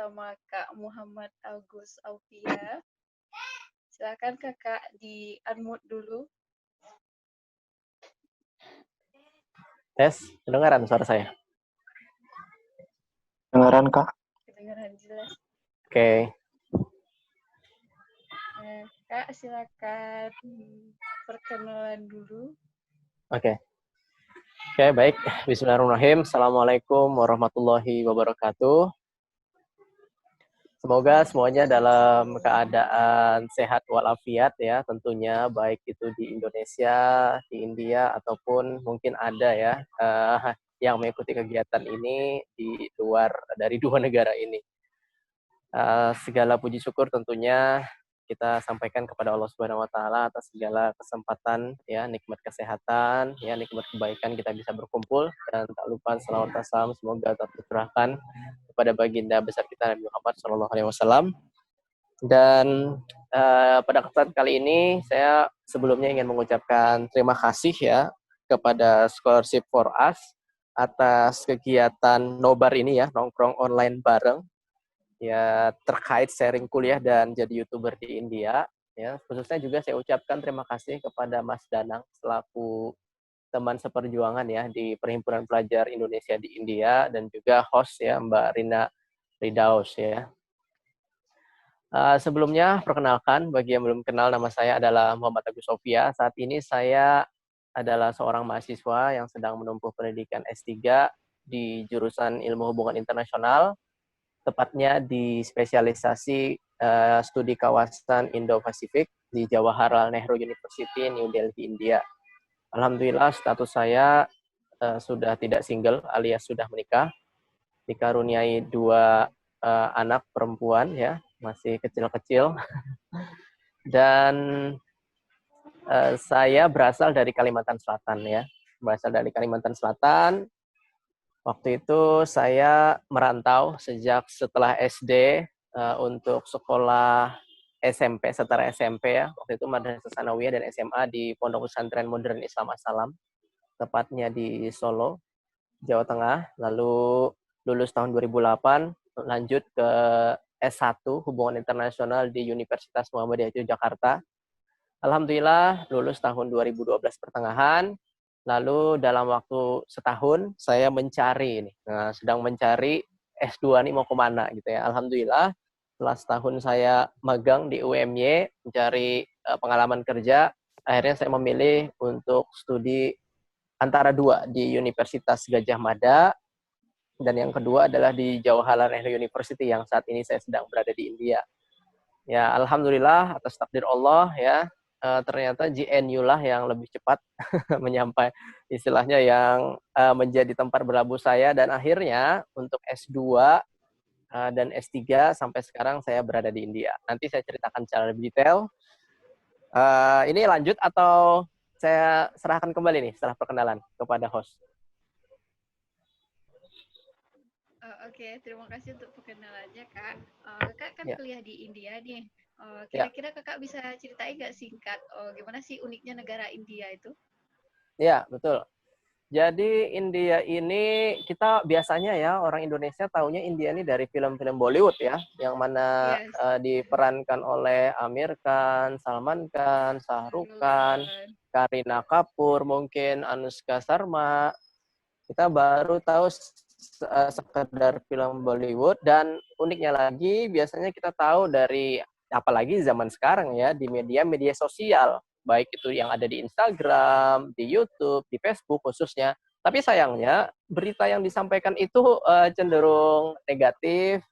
bersama Kak Muhammad Agus Aufia. Silakan Kakak di-unmute dulu. Tes, kedengaran suara saya? Dengaran, Kak. Kedengaran jelas. Oke. Kak, silakan perkenalan dulu. Oke, baik. Bismillahirrahmanirrahim. Assalamualaikum warahmatullahi wabarakatuh. Semoga semuanya dalam keadaan sehat walafiat ya, tentunya baik itu di Indonesia, di India, ataupun mungkin ada ya yang mengikuti kegiatan ini di luar dari dua negara ini. Segala puji syukur tentunya kita sampaikan kepada Allah Subhanahu wa taala atas segala kesempatan ya, nikmat kesehatan, ya nikmat kebaikan kita bisa berkumpul, dan tak lupa selawat dan salam semoga tercurahkan kepada baginda besar kita Nabi Muhammad SAW. Dan pada kesempatan kali ini saya sebelumnya ingin mengucapkan terima kasih ya kepada Scholarship for Us atas kegiatan nobar ini ya, nongkrong online bareng ya, terkait sharing kuliah dan jadi YouTuber di India ya. Khususnya juga saya ucapkan terima kasih kepada Mas Danang selaku teman seperjuangan ya di Perhimpunan Pelajar Indonesia di India, dan juga host ya Mbak Rina Ridaus ya. Sebelumnya perkenalkan, bagi yang belum kenal, nama saya adalah Muhammad Agus Aufia. Saat ini saya adalah seorang mahasiswa yang sedang menempuh pendidikan S3 di jurusan Ilmu Hubungan Internasional, tepatnya di spesialisasi studi kawasan Indo-Pasifik di Jawaharlal Nehru University, New Delhi, India. Alhamdulillah status saya sudah tidak single alias sudah menikah, dikaruniai 2 anak perempuan ya, masih kecil-kecil. Dan saya berasal dari Kalimantan Selatan ya, Waktu itu saya merantau sejak setelah SD untuk sekolah SMP, setara SMP ya. Waktu itu Madrasah Tsanawiyah dan SMA di Pondok Pesantren Modern Islam As-Salam, tepatnya di Solo, Jawa Tengah. Lalu lulus tahun 2008, lanjut ke S1 Hubungan Internasional di Universitas Muhammadiyah Yogyakarta. Alhamdulillah lulus tahun 2012 pertengahan. Lalu dalam waktu setahun saya mencari sedang mencari S2 nih mau kemana gitu ya. Alhamdulillah setelah setahun saya magang di UMY mencari pengalaman kerja, akhirnya saya memilih untuk studi antara 2 di Universitas Gadjah Mada, dan yang kedua adalah di Jawaharlal Nehru University yang saat ini saya sedang berada di India. Ya, alhamdulillah atas takdir Allah ya, ternyata GNU lah yang lebih cepat menyampai istilahnya yang menjadi tempat berlabuh saya, dan akhirnya untuk S2 dan S3 sampai sekarang saya berada di India. Nanti saya ceritakan secara lebih detail. Ini lanjut atau saya serahkan kembali nih setelah perkenalan kepada host? Oke, terima kasih untuk perkenalannya Kak. Kakak kan kuliah di India nih. Kira-kira Kakak bisa ceritain nggak singkat gimana sih uniknya negara India itu? Ya, betul. Jadi India ini kita biasanya ya orang Indonesia taunya India ini dari film-film Bollywood ya, yang mana diperankan oleh Amir Khan, Salman Khan, Shah Rukh Khan, Kareena Kapoor, mungkin Anushka Sharma. Kita baru tahu sekedar film Bollywood, dan uniknya lagi biasanya kita tahu dari apalagi zaman sekarang ya di media-media sosial, baik itu yang ada di Instagram, di YouTube, di Facebook khususnya. Tapi sayangnya berita yang disampaikan itu cenderung negatif,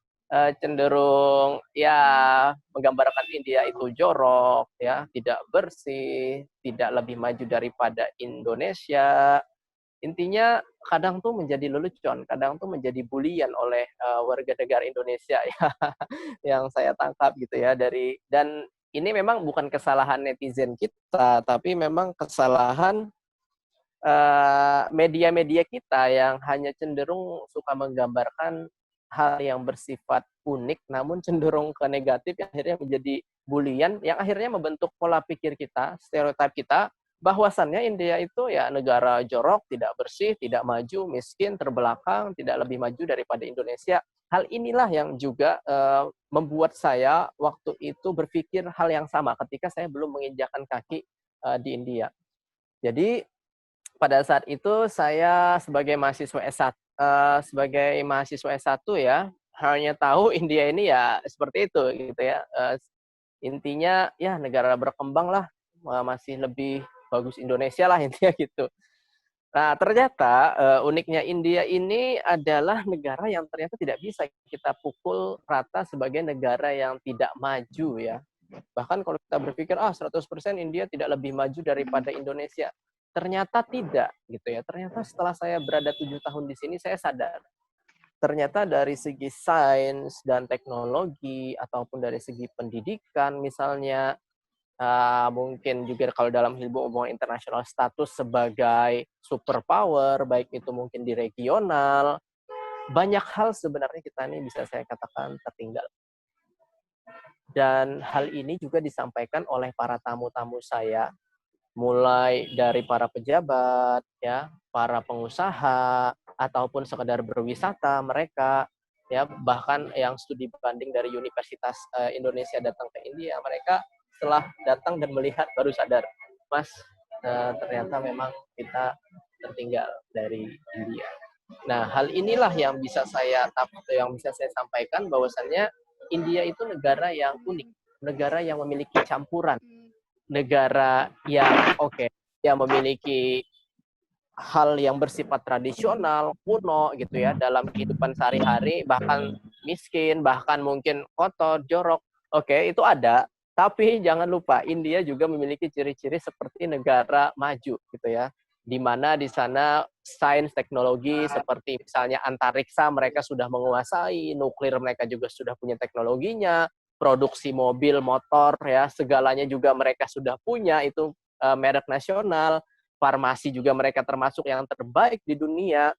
cenderung ya menggambarkan India itu jorok ya, tidak bersih, tidak lebih maju daripada Indonesia. Intinya kadang tuh menjadi lelucon, kadang tuh menjadi bulian oleh warga negara Indonesia ya, yang saya tangkap gitu ya dan ini memang bukan kesalahan netizen kita, tapi memang kesalahan media-media kita yang hanya cenderung suka menggambarkan hal yang bersifat unik, namun cenderung ke negatif, yang akhirnya menjadi bulian, yang akhirnya membentuk pola pikir kita, stereotip kita, bahwasannya India itu ya negara jorok, tidak bersih, tidak maju, miskin, terbelakang, tidak lebih maju daripada Indonesia. Hal inilah yang juga membuat saya waktu itu berpikir hal yang sama ketika saya belum menginjakkan kaki di India. Jadi pada saat itu saya sebagai mahasiswa S1 ya, hanya tahu India ini ya seperti itu gitu ya. Intinya ya negara berkembang lah, masih lebih bagus Indonesia lah intinya gitu. Nah, ternyata uniknya India ini adalah negara yang ternyata tidak bisa kita pukul rata sebagai negara yang tidak maju ya. Bahkan kalau kita berpikir 100% India tidak lebih maju daripada Indonesia. Ternyata tidak gitu ya. Ternyata setelah saya berada 7 tahun di sini saya sadar ternyata dari segi sains dan teknologi ataupun dari segi pendidikan misalnya mungkin juga kalau dalam hubungan internasional status sebagai superpower baik itu mungkin di regional banyak hal sebenarnya kita ini bisa saya katakan tertinggal. Dan hal ini juga disampaikan oleh para tamu-tamu saya, mulai dari para pejabat, ya, para pengusaha, ataupun sekedar berwisata mereka, ya, bahkan yang studi banding dari Universitas Indonesia datang ke India, mereka setelah datang dan melihat baru sadar, Mas, ternyata memang kita tertinggal dari India. Nah, hal inilah yang bisa saya sampaikan bahwasannya India itu negara yang unik, negara yang memiliki campuran, negara yang yang memiliki hal yang bersifat tradisional, kuno gitu ya dalam kehidupan sehari-hari, bahkan miskin, bahkan mungkin kotor, jorok. Itu ada, tapi jangan lupa India juga memiliki ciri-ciri seperti negara maju gitu ya. Di mana di sana sains teknologi seperti misalnya antariksa mereka sudah menguasai, nuklir mereka juga sudah punya teknologinya, produksi mobil, motor ya, segalanya juga mereka sudah punya itu merek nasional. Farmasi juga mereka termasuk yang terbaik di dunia.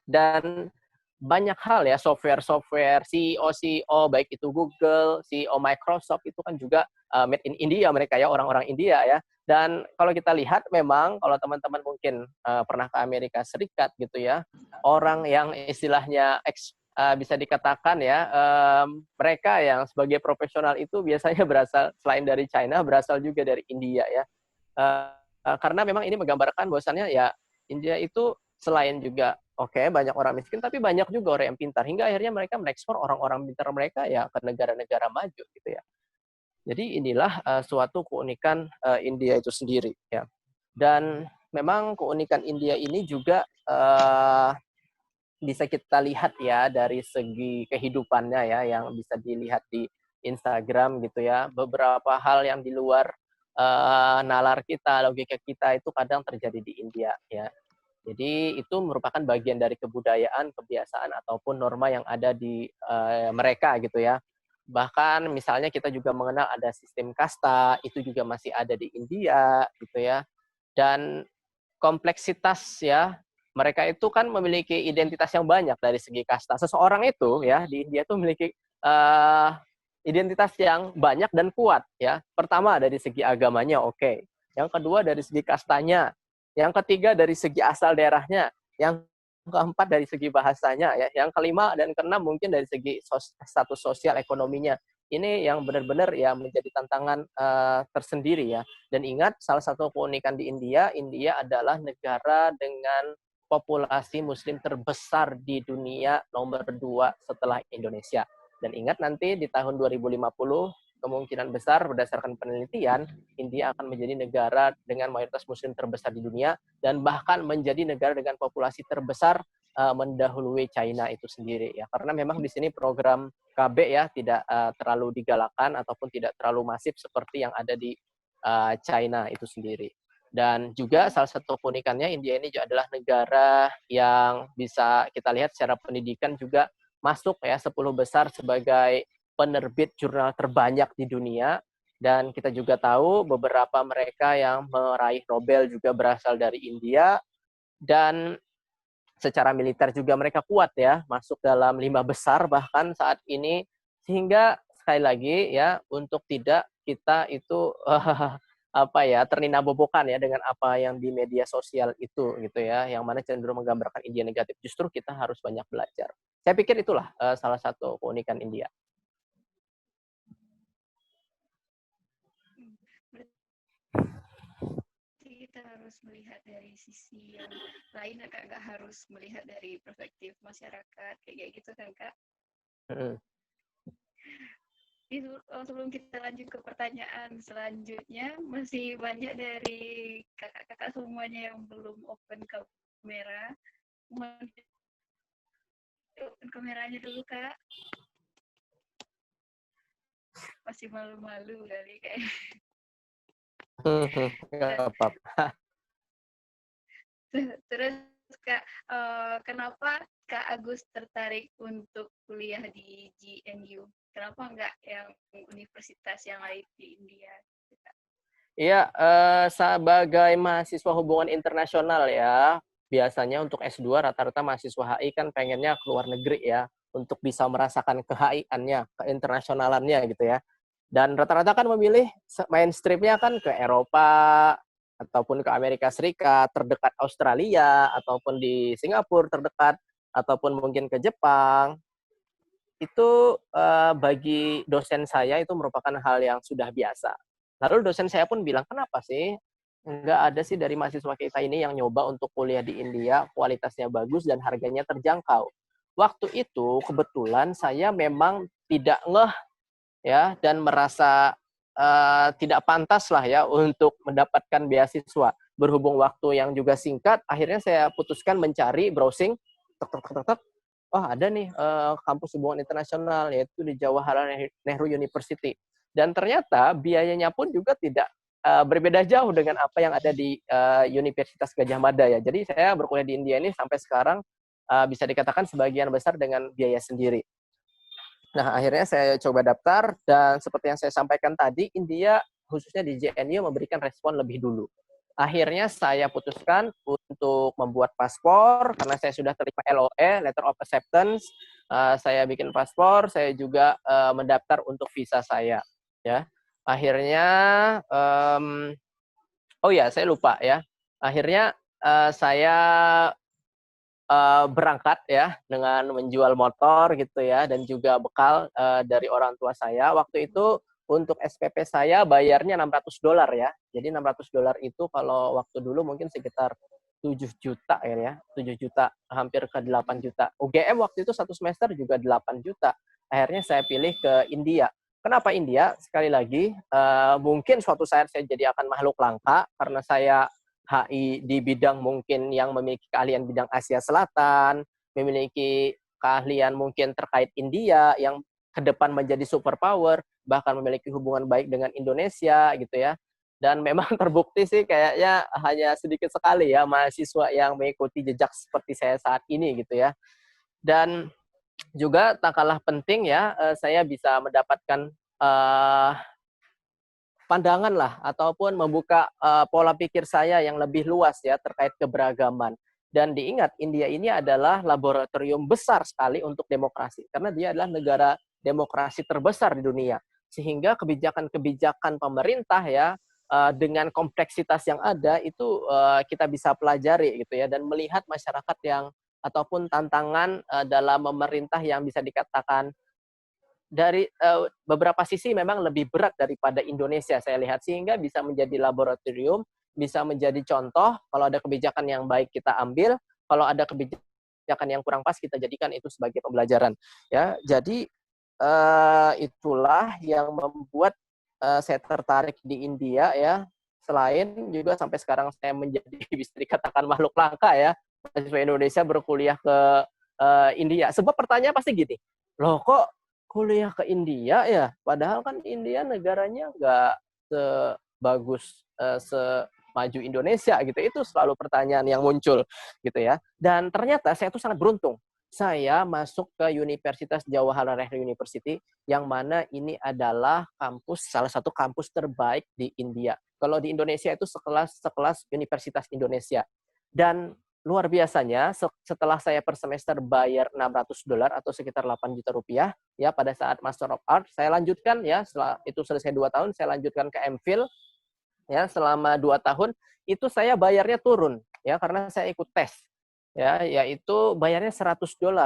Dan banyak hal ya, software-software, CEO baik itu Google, CEO Microsoft, itu kan juga made in India mereka ya, orang-orang India ya. Dan kalau kita lihat memang, kalau teman-teman mungkin pernah ke Amerika Serikat gitu ya, orang yang istilahnya bisa dikatakan ya, mereka yang sebagai profesional itu biasanya berasal, selain dari China, berasal juga dari India ya. Karena memang ini menggambarkan bahwasannya ya India itu selain juga banyak orang miskin, tapi banyak juga orang yang pintar. Hingga akhirnya mereka mengekspor orang-orang pintar mereka ya ke negara-negara maju gitu ya. Jadi inilah suatu keunikan India itu sendiri ya. Dan memang keunikan India ini juga bisa kita lihat ya dari segi kehidupannya ya, yang bisa dilihat di Instagram gitu ya. Beberapa hal yang di luar nalar kita, logika kita itu kadang terjadi di India ya. Jadi itu merupakan bagian dari kebudayaan, kebiasaan ataupun norma yang ada di mereka gitu ya. Bahkan misalnya kita juga mengenal ada sistem kasta, itu juga masih ada di India gitu ya. Dan kompleksitas ya, mereka itu kan memiliki identitas yang banyak dari segi kasta. Seseorang itu ya di India itu memiliki identitas yang banyak dan kuat ya. Pertama dari segi agamanya yang kedua dari segi kastanya, yang ketiga dari segi asal daerahnya, yang keempat dari segi bahasanya ya, yang kelima dan keenam mungkin dari segi status sosial ekonominya. Ini yang benar-benar ya menjadi tantangan tersendiri ya. Dan ingat salah satu keunikan di India adalah negara dengan populasi muslim terbesar di dunia, nomor 2 setelah Indonesia. Dan ingat nanti di tahun 2050 kemungkinan besar berdasarkan penelitian India akan menjadi negara dengan mayoritas muslim terbesar di dunia dan bahkan menjadi negara dengan populasi terbesar mendahului China itu sendiri ya. Karena memang di sini program KB ya tidak terlalu digalakan ataupun tidak terlalu masif seperti yang ada di China itu sendiri. Dan juga salah satu keunikannya India ini juga adalah negara yang bisa kita lihat secara pendidikan juga masuk ya 10 besar sebagai penerbit jurnal terbanyak di dunia. Dan kita juga tahu beberapa mereka yang meraih Nobel juga berasal dari India. Dan secara militer juga mereka kuat ya, masuk dalam 5 besar bahkan saat ini. Sehingga sekali lagi ya, untuk tidak kita itu apa ya, ternina-bobokan ya dengan apa yang di media sosial itu gitu ya, yang mana cenderung menggambarkan India negatif. Justru kita harus banyak belajar. Saya pikir itulah salah satu keunikan India. Kita harus melihat dari sisi yang lain, Kak, nggak harus melihat dari perspektif masyarakat kayak gitu kan, Kak. Itu sebelum kita lanjut ke pertanyaan selanjutnya, masih banyak dari kakak-kakak semuanya yang belum open kamera. Mohon open kameranya dulu, Kak. Masih malu-malu kali kayak. Nggak apa-apa. Terus Kak, kenapa Kak Agus tertarik untuk kuliah di GNU? Kenapa nggak yang universitas yang lain di India? Iya, sebagai mahasiswa hubungan internasional ya, biasanya untuk S2 rata-rata mahasiswa HI kan pengennya ke luar negeri ya, untuk bisa merasakan ke-HI-annya, keinternasyonalannya gitu ya. Dan rata-rata kan memilih mainstream-nya kan ke Eropa, ataupun ke Amerika Serikat, terdekat Australia, ataupun di Singapura terdekat, ataupun mungkin ke Jepang. Itu bagi dosen saya itu merupakan hal yang sudah biasa. Lalu dosen saya pun bilang, kenapa sih nggak ada sih dari mahasiswa kita ini yang nyoba untuk kuliah di India, kualitasnya bagus dan harganya terjangkau. Waktu itu kebetulan saya memang tidak ngeh ya dan merasa tidak pantas lah ya untuk mendapatkan beasiswa. Berhubung waktu yang juga singkat, akhirnya saya putuskan mencari browsing, tek, tek, tek, tek, oh ada nih kampus hubungan internasional yaitu di Jawaharlal Nehru University. Dan ternyata biayanya pun juga tidak berbeda jauh dengan apa yang ada di Universitas Gajah Mada ya. Jadi saya berkuliah di India ini sampai sekarang bisa dikatakan sebagian besar dengan biaya sendiri. Nah, akhirnya saya coba daftar dan seperti yang saya sampaikan tadi, India khususnya di JNU memberikan respon lebih dulu. Akhirnya saya putuskan untuk membuat paspor karena saya sudah terima LOE, Letter of Acceptance. Saya bikin paspor, saya juga mendaftar untuk visa saya. Ya, akhirnya, oh ya saya lupa ya. Akhirnya saya berangkat ya dengan menjual motor gitu ya dan juga bekal dari orang tua saya. Waktu itu untuk SPP saya bayarnya $600 ya. Jadi $600 itu kalau waktu dulu mungkin sekitar 7 juta ya, 7 juta hampir ke 8 juta. UGM waktu itu satu semester juga 8 juta. Akhirnya saya pilih ke India. Kenapa India? Sekali lagi, mungkin suatu saat saya jadi akan makhluk langka karena saya HI di bidang mungkin yang memiliki keahlian bidang Asia Selatan, memiliki keahlian mungkin terkait India yang ke depan menjadi superpower, bahkan memiliki hubungan baik dengan Indonesia gitu ya. Dan memang terbukti sih kayaknya hanya sedikit sekali ya mahasiswa yang mengikuti jejak seperti saya saat ini gitu ya. Dan juga tak kalah penting ya, saya bisa mendapatkan pandangan lah ataupun membuka pola pikir saya yang lebih luas ya terkait keberagaman. Dan diingat India ini adalah laboratorium besar sekali untuk demokrasi karena dia adalah negara demokrasi terbesar di dunia. Sehingga kebijakan-kebijakan pemerintah ya dengan kompleksitas yang ada itu kita bisa pelajari gitu ya dan melihat masyarakat yang ataupun tantangan dalam memerintah yang bisa dikatakan dari beberapa sisi memang lebih berat daripada Indonesia saya lihat sehingga bisa menjadi laboratorium, bisa menjadi contoh kalau ada kebijakan yang baik kita ambil, kalau ada kebijakan yang kurang pas kita jadikan itu sebagai pembelajaran ya. Jadi itulah yang membuat saya tertarik di India ya. Selain juga sampai sekarang saya menjadi bisa dikatakan makhluk langka ya, mahasiswa Indonesia berkuliah ke India. Sebab pertanyaan pasti gini, loh kok kuliah ke India ya? Padahal kan India negaranya nggak sebagus, semaju Indonesia gitu. Itu selalu pertanyaan yang muncul gitu ya. Dan ternyata saya tuh sangat beruntung. Saya masuk ke Universitas Jawaharlal Nehru University yang mana ini adalah salah satu kampus terbaik di India. Kalau di Indonesia itu sekelas Universitas Indonesia. Dan luar biasanya setelah saya per semester bayar $600 atau sekitar 8 juta rupiah ya pada saat Master of Art saya lanjutkan ya setelah itu selesai 2 tahun saya lanjutkan ke MPhil ya selama 2 tahun itu saya bayarnya turun ya karena saya ikut tes ya yaitu bayarnya $100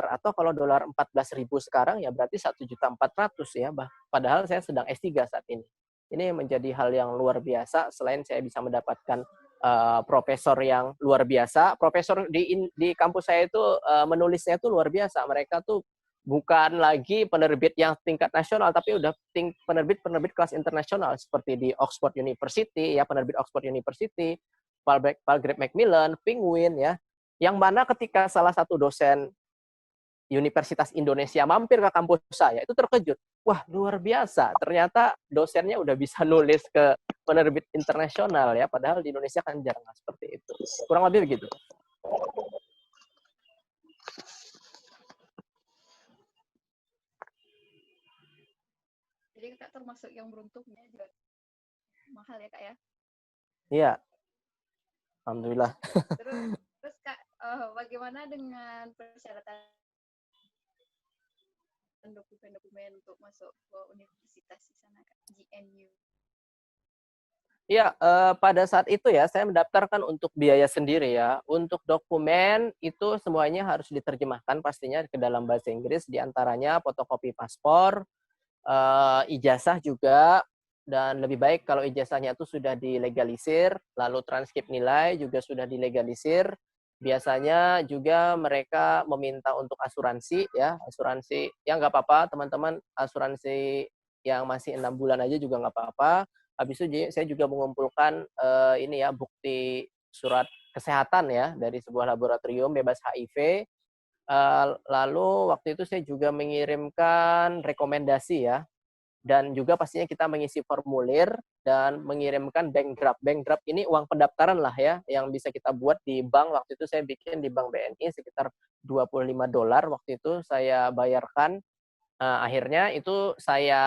atau kalau dolar 14.000 sekarang ya berarti 1.400.000 ya padahal saya sedang S3 saat ini. Ini menjadi hal yang luar biasa selain saya bisa mendapatkan profesor yang luar biasa. Profesor di kampus saya itu menulisnya itu luar biasa. Mereka tuh bukan lagi penerbit yang tingkat nasional, tapi udah penerbit kelas internasional seperti di Oxford University, ya penerbit Oxford University, Palgrave Macmillan, Penguin, ya. Yang mana ketika salah satu dosen Universitas Indonesia mampir ke kampus saya, itu terkejut. Wah, luar biasa. Ternyata dosennya udah bisa nulis ke penerbit internasional ya, padahal di Indonesia kan jarang seperti itu. Kurang lebih begitu. Jadi Kak termasuk yang beruntungnya juga mahal ya Kak ya? Iya. Alhamdulillah. Terus Kak, bagaimana dengan persyaratan dokumen-dokumen untuk masuk ke universitas di sana Kak, GNU? Iya, pada saat itu ya saya mendaftarkan untuk biaya sendiri ya. Untuk dokumen itu semuanya harus diterjemahkan pastinya ke dalam bahasa Inggris, diantaranya fotokopi paspor, ijazah juga, dan lebih baik kalau ijazahnya itu sudah dilegalisir, lalu transkrip nilai juga sudah dilegalisir. Biasanya juga mereka meminta untuk asuransi ya, asuransi ya nggak apa-apa teman-teman, asuransi yang masih 6 bulan aja juga nggak apa-apa. Habis itu saya juga mengumpulkan ini ya bukti surat kesehatan ya dari sebuah laboratorium bebas HIV. Lalu waktu itu saya juga mengirimkan rekomendasi ya, dan juga pastinya kita mengisi formulir dan mengirimkan bank draft. Bank draft ini uang pendaftaran lah ya, yang bisa kita buat di bank. Waktu itu saya bikin di Bank BNI sekitar $25 waktu itu saya bayarkan. Akhirnya itu saya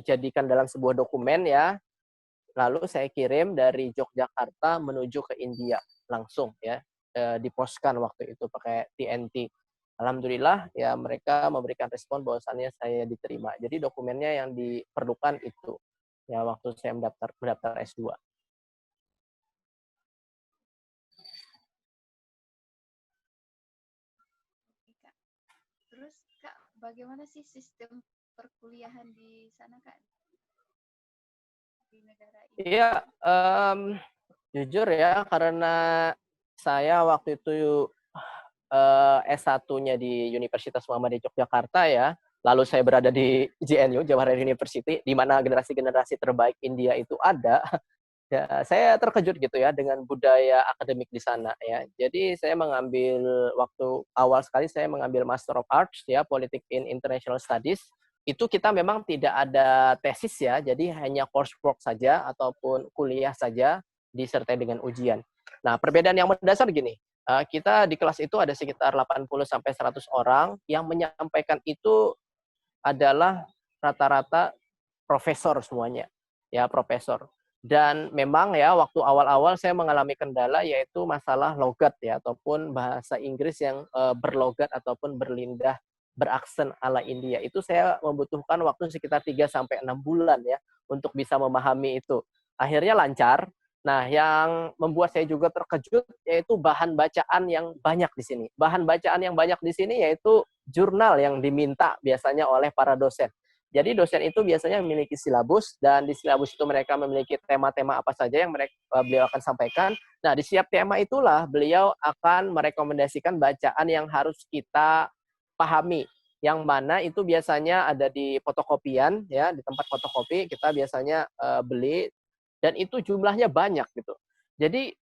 jadikan dalam sebuah dokumen ya, lalu saya kirim dari Yogyakarta menuju ke India langsung ya, diposkan waktu itu pakai TNT. Alhamdulillah ya mereka memberikan respon bahwasannya saya diterima. Jadi dokumennya yang diperlukan itu ya waktu saya mendaftar S2. Kak. Terus Kak, bagaimana sih sistem perkuliahan di sana Kak? Di negara ini? Iya, jujur ya karena saya waktu itu S1-nya di Universitas Muhammadiyah Yogyakarta ya. Lalu saya berada di JNU, Jawaharlal University, di mana generasi-generasi terbaik India itu ada. Ya, saya terkejut gitu ya dengan budaya akademik di sana ya. Jadi saya mengambil waktu awal sekali saya mengambil Master of Arts ya, Politik in International Studies. Itu kita memang tidak ada tesis ya, jadi hanya coursework saja ataupun kuliah saja disertai dengan ujian. Nah, perbedaan yang mendasar gini, kita di kelas itu ada sekitar 80 sampai 100 orang yang menyampaikan itu adalah rata-rata profesor semuanya. Ya, profesor. Dan memang ya waktu awal-awal saya mengalami kendala yaitu masalah logat ya ataupun bahasa Inggris yang berlogat ataupun berlindah beraksen ala India. Itu saya membutuhkan waktu sekitar 3 sampai 6 bulan ya untuk bisa memahami itu. Akhirnya lancar. Nah, yang membuat saya juga terkejut yaitu bahan bacaan yang banyak di sini. Bahan bacaan yang banyak di sini yaitu jurnal yang diminta biasanya oleh para dosen. Jadi dosen itu biasanya memiliki silabus dan di silabus itu mereka memiliki tema-tema apa saja yang beliau akan sampaikan. Nah, di setiap tema itulah beliau akan merekomendasikan bacaan yang harus kita pahami. Yang mana itu biasanya ada di fotokopian ya, di tempat fotokopi kita biasanya beli dan itu jumlahnya banyak gitu. Jadi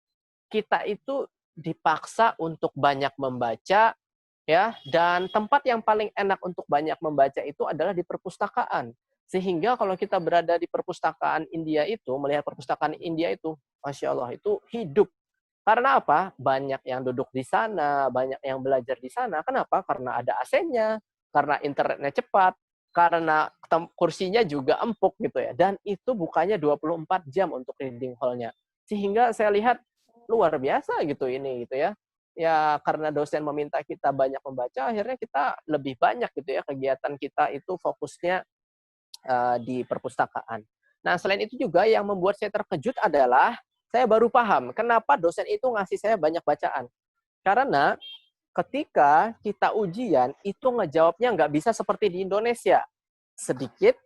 kita itu dipaksa untuk banyak membaca ya, dan tempat yang paling enak untuk banyak membaca itu adalah di perpustakaan. Sehingga kalau kita berada di perpustakaan India itu, melihat perpustakaan India itu, Masya Allah, itu hidup. Karena apa? Banyak yang duduk di sana, banyak yang belajar di sana. Kenapa? Karena ada AC-nya, karena internetnya cepat, karena kursinya juga empuk gitu ya. Dan itu bukannya 24 jam untuk reading hall-nya. Sehingga saya lihat luar biasa gitu ini gitu ya. Ya karena dosen meminta kita banyak membaca, akhirnya kita lebih banyak gitu ya kegiatan kita itu fokusnya di perpustakaan. Nah, selain itu juga yang membuat saya terkejut adalah saya baru paham kenapa dosen itu ngasih saya banyak bacaan. Karena ketika kita ujian, itu ngejawabnya nggak bisa seperti di Indonesia. Sedikit,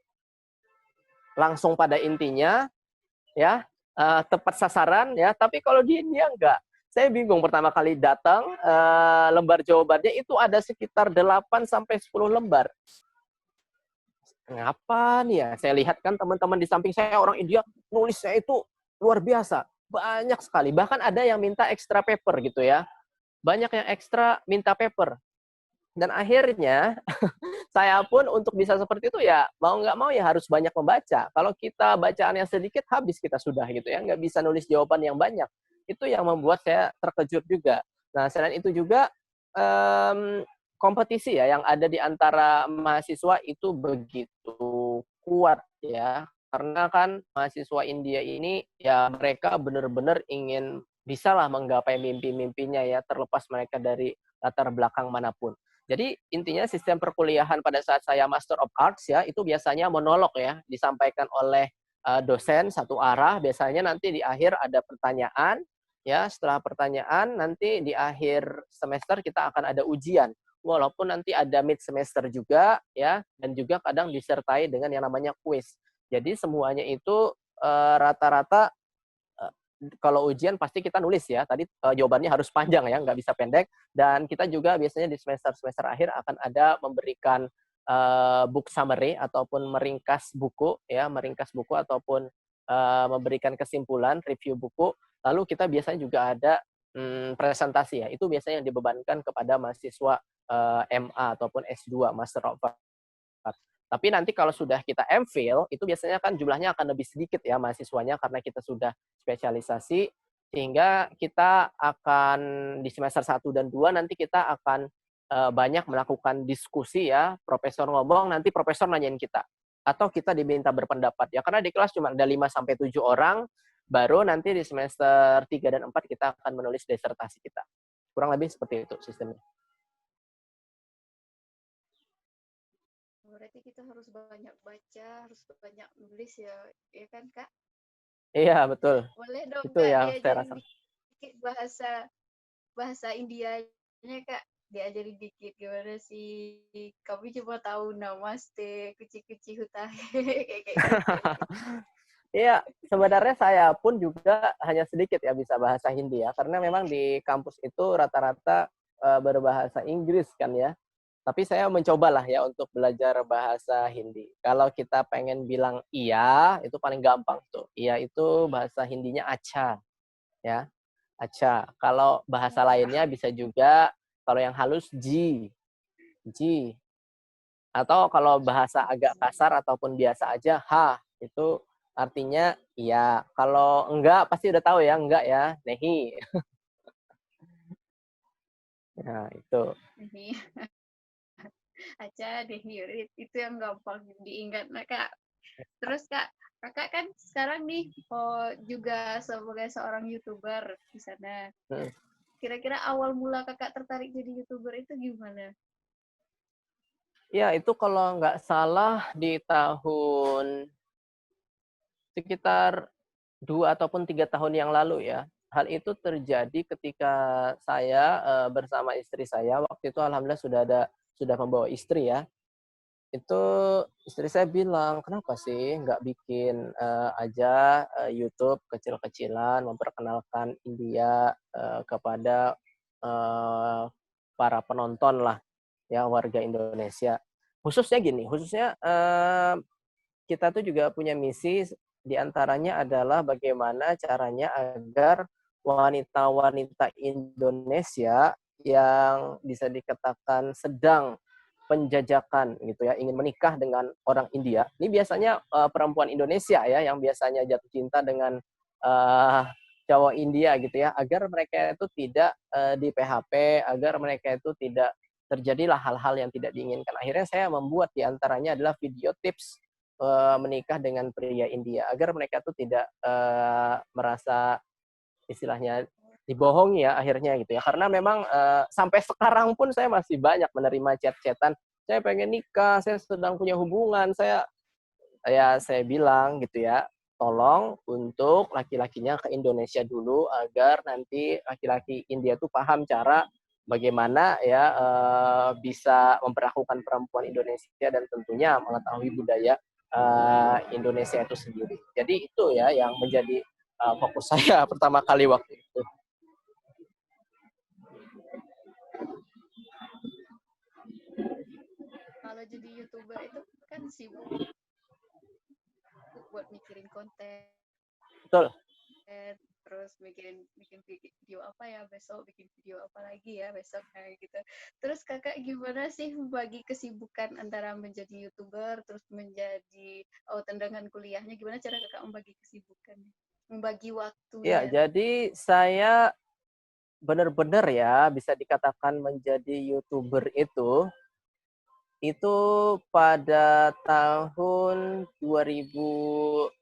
langsung pada intinya, ya, tepat sasaran, ya. Tapi kalau di India nggak. Saya bingung pertama kali datang, lembar jawabannya itu ada sekitar 8 sampai 10 lembar. Ngapa nih ya? Saya lihat kan teman-teman di samping saya orang India, nulisnya itu luar biasa. Banyak sekali. Bahkan ada yang minta extra paper gitu ya. Banyak yang ekstra minta paper. Dan akhirnya saya pun untuk bisa seperti itu ya mau nggak mau ya harus banyak membaca. Kalau kita bacaannya sedikit habis kita sudah gitu ya, nggak bisa nulis jawaban yang banyak. Itu yang membuat saya terkejut juga. Nah selain itu juga kompetisi ya yang ada di antara mahasiswa itu begitu kuat ya. Karena kan mahasiswa India ini ya mereka benar-benar ingin bisalah menggapai mimpi-mimpinya ya terlepas mereka dari latar belakang manapun. Jadi intinya sistem perkuliahan pada saat saya Master of Arts ya itu biasanya monolog ya disampaikan oleh dosen satu arah. Biasanya nanti di akhir ada pertanyaan ya. Setelah pertanyaan nanti di akhir semester kita akan ada ujian. Walaupun nanti ada mid semester juga ya dan juga kadang disertai dengan yang namanya quiz. Jadi semuanya itu rata-rata kalau ujian pasti kita nulis ya. Tadi jawabannya harus panjang ya, nggak bisa pendek. Dan kita juga biasanya di semester-semester akhir akan ada memberikan book summary ataupun meringkas buku ya, meringkas buku ataupun memberikan kesimpulan review buku. Lalu kita biasanya juga ada presentasi ya. Itu biasanya yang dibebankan kepada mahasiswa MA ataupun S2 Master of Arts. Tapi nanti kalau sudah kita MPhil, itu biasanya kan jumlahnya akan lebih sedikit ya mahasiswanya karena kita sudah spesialisasi, sehingga kita akan di semester 1 dan 2 nanti kita akan banyak melakukan diskusi ya, profesor ngomong, nanti profesor nanyain kita. Atau kita diminta berpendapat ya, karena di kelas cuma ada 5-7 orang, baru nanti di semester 3 dan 4 kita akan menulis disertasi kita. Kurang lebih seperti itu sistemnya. Berarti kita harus banyak baca, harus banyak nulis ya, ya kan Kak? Iya, betul. Boleh dong Itu Kak yang saya diajarin rasa. dikit bahasa Indianya Kak, diajarin dikit gimana sih? Kami cuma tahu namaste, kuci-kuci hutahe, kayak gitu. Iya, sebenarnya saya pun juga hanya sedikit ya bisa bahasa Hindi ya, karena memang di kampus itu rata-rata berbahasa Inggris kan ya. Tapi saya mencobalah ya untuk belajar bahasa Hindi. Kalau kita pengen bilang iya, itu paling gampang tuh. Iya itu bahasa Hindinya acha ya, acha. Kalau bahasa lainnya bisa juga kalau yang halus ji, ji. Atau kalau bahasa agak kasar ataupun biasa aja ha, itu artinya iya. Kalau enggak pasti udah tahu ya, enggak ya, nehi. Nah, itu. Ini aja deh itu yang gampang diingat nah Kak. Terus Kak, Kakak kan sekarang nih juga sebagai seorang YouTuber di sana. Hmm. Kira-kira awal mula Kakak tertarik jadi YouTuber itu gimana? Ya, itu kalau nggak salah di tahun sekitar 2 ataupun 3 tahun yang lalu ya. Hal itu terjadi ketika saya bersama istri saya. Waktu itu alhamdulillah sudah membawa istri ya. Itu istri saya bilang, "Kenapa sih nggak bikin aja YouTube kecil-kecilan memperkenalkan India kepada eh, para penonton lah ya warga Indonesia." Khususnya gini, khususnya kita tuh juga punya misi di antaranya adalah bagaimana caranya agar wanita-wanita Indonesia yang bisa dikatakan sedang penjajakan gitu ya, ingin menikah dengan orang India. Ini biasanya perempuan Indonesia ya yang biasanya jatuh cinta dengan uh, cowok India gitu ya, agar mereka itu tidak di PHP, agar mereka itu tidak terjadilah hal-hal yang tidak diinginkan. Akhirnya saya membuat di antaranya adalah video tips menikah dengan pria India agar mereka tuh tidak merasa istilahnya dibohongi ya akhirnya gitu ya, karena memang sampai sekarang pun saya masih banyak menerima chat-chatan, saya pengen nikah, saya sedang punya hubungan, saya saya bilang gitu ya, tolong untuk laki-lakinya ke Indonesia dulu agar nanti laki-laki India tuh paham cara bagaimana ya bisa memperlakukan perempuan Indonesia dan tentunya mengetahui budaya Indonesia itu sendiri. Jadi itu ya yang menjadi fokus saya pertama kali waktu itu. Kalau jadi YouTuber itu kan sibuk buat mikirin konten, Betul. terus bikin video apa ya besok, bikin video apa lagi ya besok kayak gitu. Terus kakak gimana sih membagi kesibukan antara menjadi YouTuber terus menjadi tendangan kuliahnya, gimana cara kakak membagi kesibukan, membagi Ya, waktunya? jadi saya benar-benar ya bisa dikatakan menjadi YouTuber itu pada tahun 2019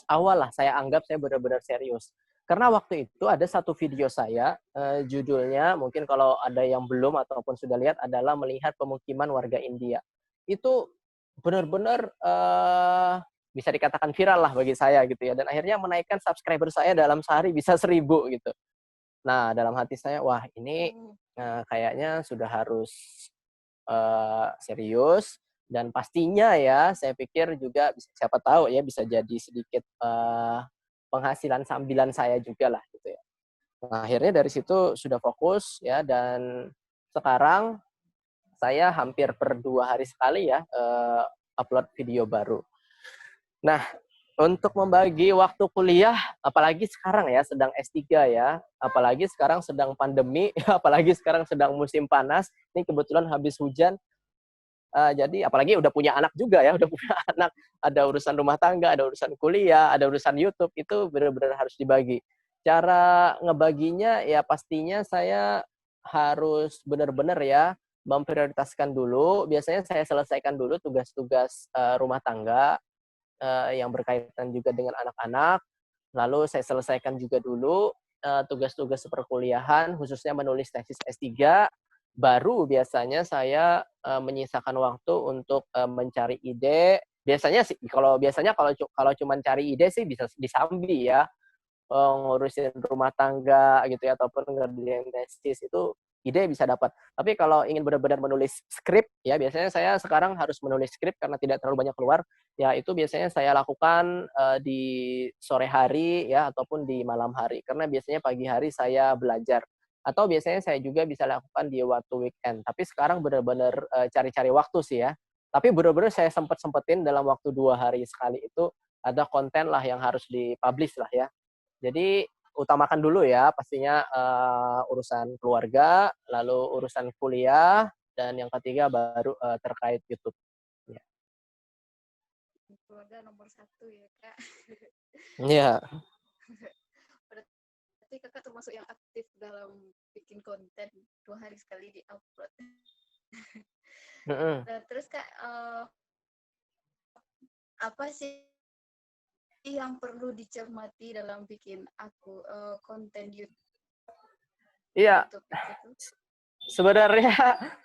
awal lah saya anggap saya benar-benar serius. Karena waktu itu ada satu video saya, judulnya mungkin kalau ada yang belum ataupun sudah lihat adalah melihat pemukiman warga India. Itu benar-benar bisa dikatakan viral lah bagi saya gitu ya. Dan akhirnya menaikkan subscriber saya dalam sehari bisa 1.000 gitu. Nah, dalam hati saya, wah ini kayaknya sudah harus serius dan pastinya ya saya pikir juga siapa tahu ya bisa jadi sedikit penghasilan sambilan saya juga lah gitu ya. Nah, akhirnya dari situ sudah fokus ya dan sekarang saya hampir per 2 hari sekali ya upload video baru. Nah, untuk membagi waktu kuliah, apalagi sekarang ya sedang S3 ya, apalagi sekarang sedang pandemi, apalagi sekarang sedang musim panas, ini kebetulan habis hujan, jadi apalagi udah punya anak juga ya, udah punya anak, ada urusan rumah tangga, ada urusan kuliah, ada urusan YouTube, itu benar-benar harus dibagi. Cara ngebaginya ya pastinya saya harus benar-benar ya memprioritaskan dulu, biasanya saya selesaikan dulu tugas-tugas rumah tangga, yang berkaitan juga dengan anak-anak. Lalu saya selesaikan juga dulu tugas-tugas perkuliahan, khususnya menulis tesis S3. Baru biasanya saya menyisakan waktu untuk mencari ide. Biasanya sih, kalau cuma cari ide sih bisa disambi ya, ngurusin rumah tangga gitu ya ataupun ngerjain tesis itu ide bisa dapat. Tapi kalau ingin benar-benar menulis skrip ya biasanya saya sekarang harus menulis skrip karena tidak terlalu banyak keluar. Ya itu biasanya saya lakukan di sore hari ya ataupun di malam hari karena biasanya pagi hari saya belajar. Atau biasanya saya juga bisa lakukan di waktu weekend. Tapi sekarang benar-benar cari-cari waktu sih ya. Tapi benar-benar saya sempetin dalam waktu 2 hari sekali itu ada konten lah yang harus dipublish lah ya. Jadi utamakan dulu ya pastinya urusan keluarga, lalu urusan kuliah, dan yang ketiga baru terkait YouTube. Ya. Keluarga nomor satu ya kak. Iya. Berarti kakak termasuk yang aktif dalam bikin konten, 2 hari sekali di upload. Nah, terus kak apa sih yang perlu dicermati dalam bikin konten YouTube? Iya. Sebenarnya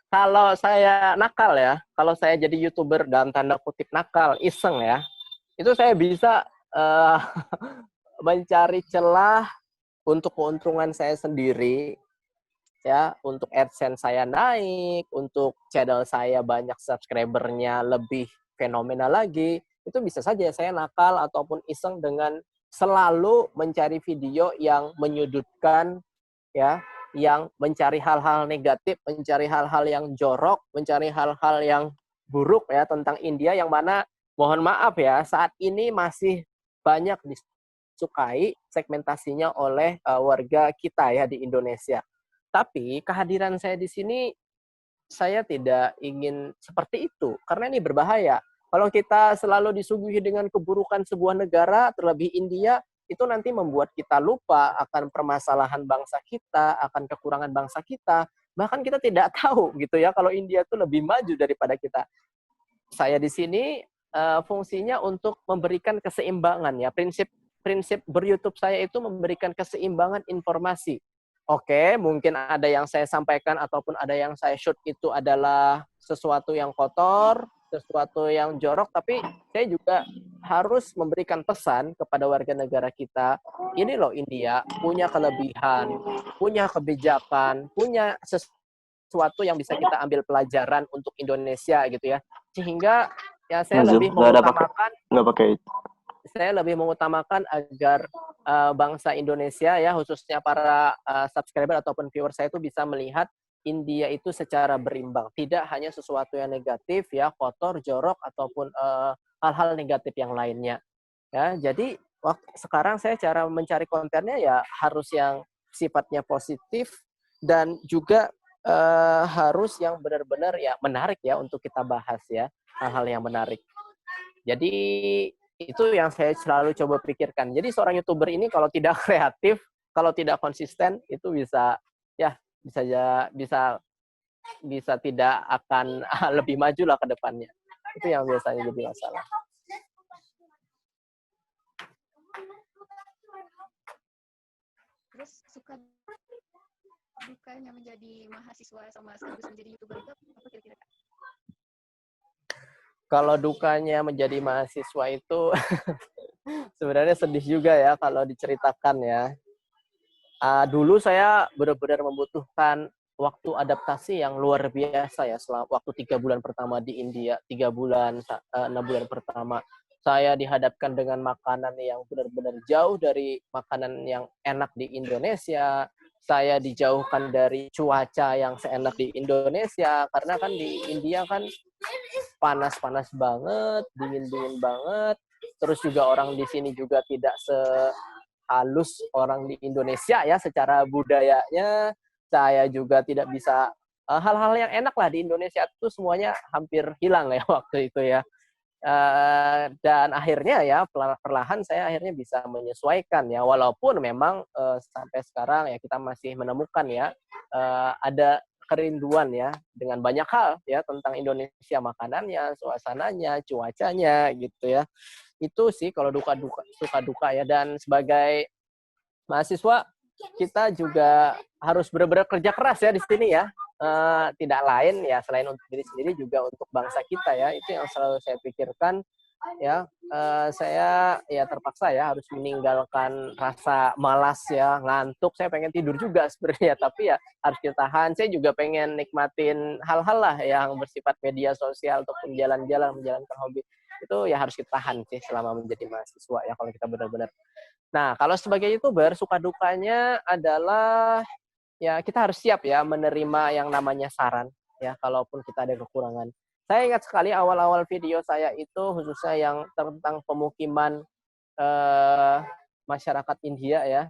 kalau saya nakal ya, kalau saya jadi YouTuber dalam tanda kutip nakal, iseng ya, itu saya bisa mencari celah untuk keuntungan saya sendiri, ya, untuk AdSense saya naik, untuk channel saya banyak subscribernya lebih fenomenal lagi, itu bisa saja saya nakal ataupun iseng dengan selalu mencari video yang menyudutkan, ya, yang mencari hal-hal negatif, mencari hal-hal yang jorok, mencari hal-hal yang buruk ya tentang India yang mana mohon maaf ya saat ini masih banyak disukai segmentasinya oleh warga kita ya di Indonesia. Tapi kehadiran saya di sini saya tidak ingin seperti itu karena ini berbahaya. Kalau kita selalu disuguhi dengan keburukan sebuah negara, terlebih India, itu nanti membuat kita lupa akan permasalahan bangsa kita, akan kekurangan bangsa kita. Bahkan kita tidak tahu gitu ya kalau India itu lebih maju daripada kita. Saya di sini fungsinya untuk memberikan keseimbangan ya. Prinsip ber-YouTube saya itu memberikan keseimbangan informasi. Oke, mungkin ada yang saya sampaikan ataupun ada yang saya shoot itu adalah sesuatu yang kotor, sesuatu yang jorok, tapi saya juga harus memberikan pesan kepada warga negara kita, ini loh India punya kelebihan, punya kebijakan, punya sesuatu yang bisa kita ambil pelajaran untuk Indonesia gitu ya. Sehingga ya nggak pakai itu. saya lebih mengutamakan agar bangsa Indonesia ya, khususnya para subscriber ataupun viewer saya itu bisa melihat India itu secara berimbang, tidak hanya sesuatu yang negatif ya, kotor, jorok ataupun hal-hal negatif yang lainnya. Ya, jadi sekarang saya cara mencari kontennya ya harus yang sifatnya positif dan juga harus yang benar-benar ya menarik ya untuk kita bahas ya, hal-hal yang menarik. Jadi itu yang saya selalu coba pikirkan. Jadi seorang YouTuber ini kalau tidak kreatif, kalau tidak konsisten itu bisa ya bisa tidak akan lebih maju lah ke depannya. Itu yang biasanya jadi masalah. Terus suka dukanya menjadi mahasiswa sama sekaligus menjadi YouTuber itu apa kira-kira, Kak? Kalau dukanya menjadi mahasiswa itu sebenarnya sedih juga ya kalau diceritakan ya. Dulu saya benar-benar membutuhkan waktu adaptasi yang luar biasa ya, selama waktu 3 bulan pertama di India, 3 bulan, 6 bulan pertama. Saya dihadapkan dengan makanan yang benar-benar jauh dari makanan yang enak di Indonesia. Saya dijauhkan dari cuaca yang seenak di Indonesia, karena kan di India kan panas-panas banget, dingin-dingin banget. Terus juga orang di sini juga tidak halus orang di Indonesia ya, secara budayanya. Saya juga tidak bisa hal-hal yang enak lah di Indonesia itu semuanya hampir hilang ya waktu itu ya. Dan akhirnya ya perlahan saya akhirnya bisa menyesuaikan ya, walaupun memang sampai sekarang ya kita masih menemukan ya ada kerinduan ya dengan banyak hal ya tentang Indonesia, makanannya, suasananya, cuacanya gitu ya. Itu sih kalau suka duka ya. Dan sebagai mahasiswa kita juga harus benar-benar kerja keras ya di sini ya. Tidak lain ya selain untuk diri sendiri juga untuk bangsa kita ya. Itu yang selalu saya pikirkan ya. Saya ya terpaksa ya harus meninggalkan rasa malas ya, ngantuk. Saya pengen tidur juga sebenarnya, tapi ya harus kita tahan. Saya juga pengen nikmatin hal-hal lah yang bersifat media sosial ataupun jalan-jalan, menjalankan hobi. Itu ya harus kita tahan sih selama menjadi mahasiswa ya, kalau kita benar-benar. Nah, kalau sebagai YouTuber, suka dukanya adalah ya kita harus siap ya menerima yang namanya saran ya, kalaupun kita ada kekurangan. Saya ingat sekali awal-awal video saya itu khususnya yang tentang pemukiman masyarakat India ya.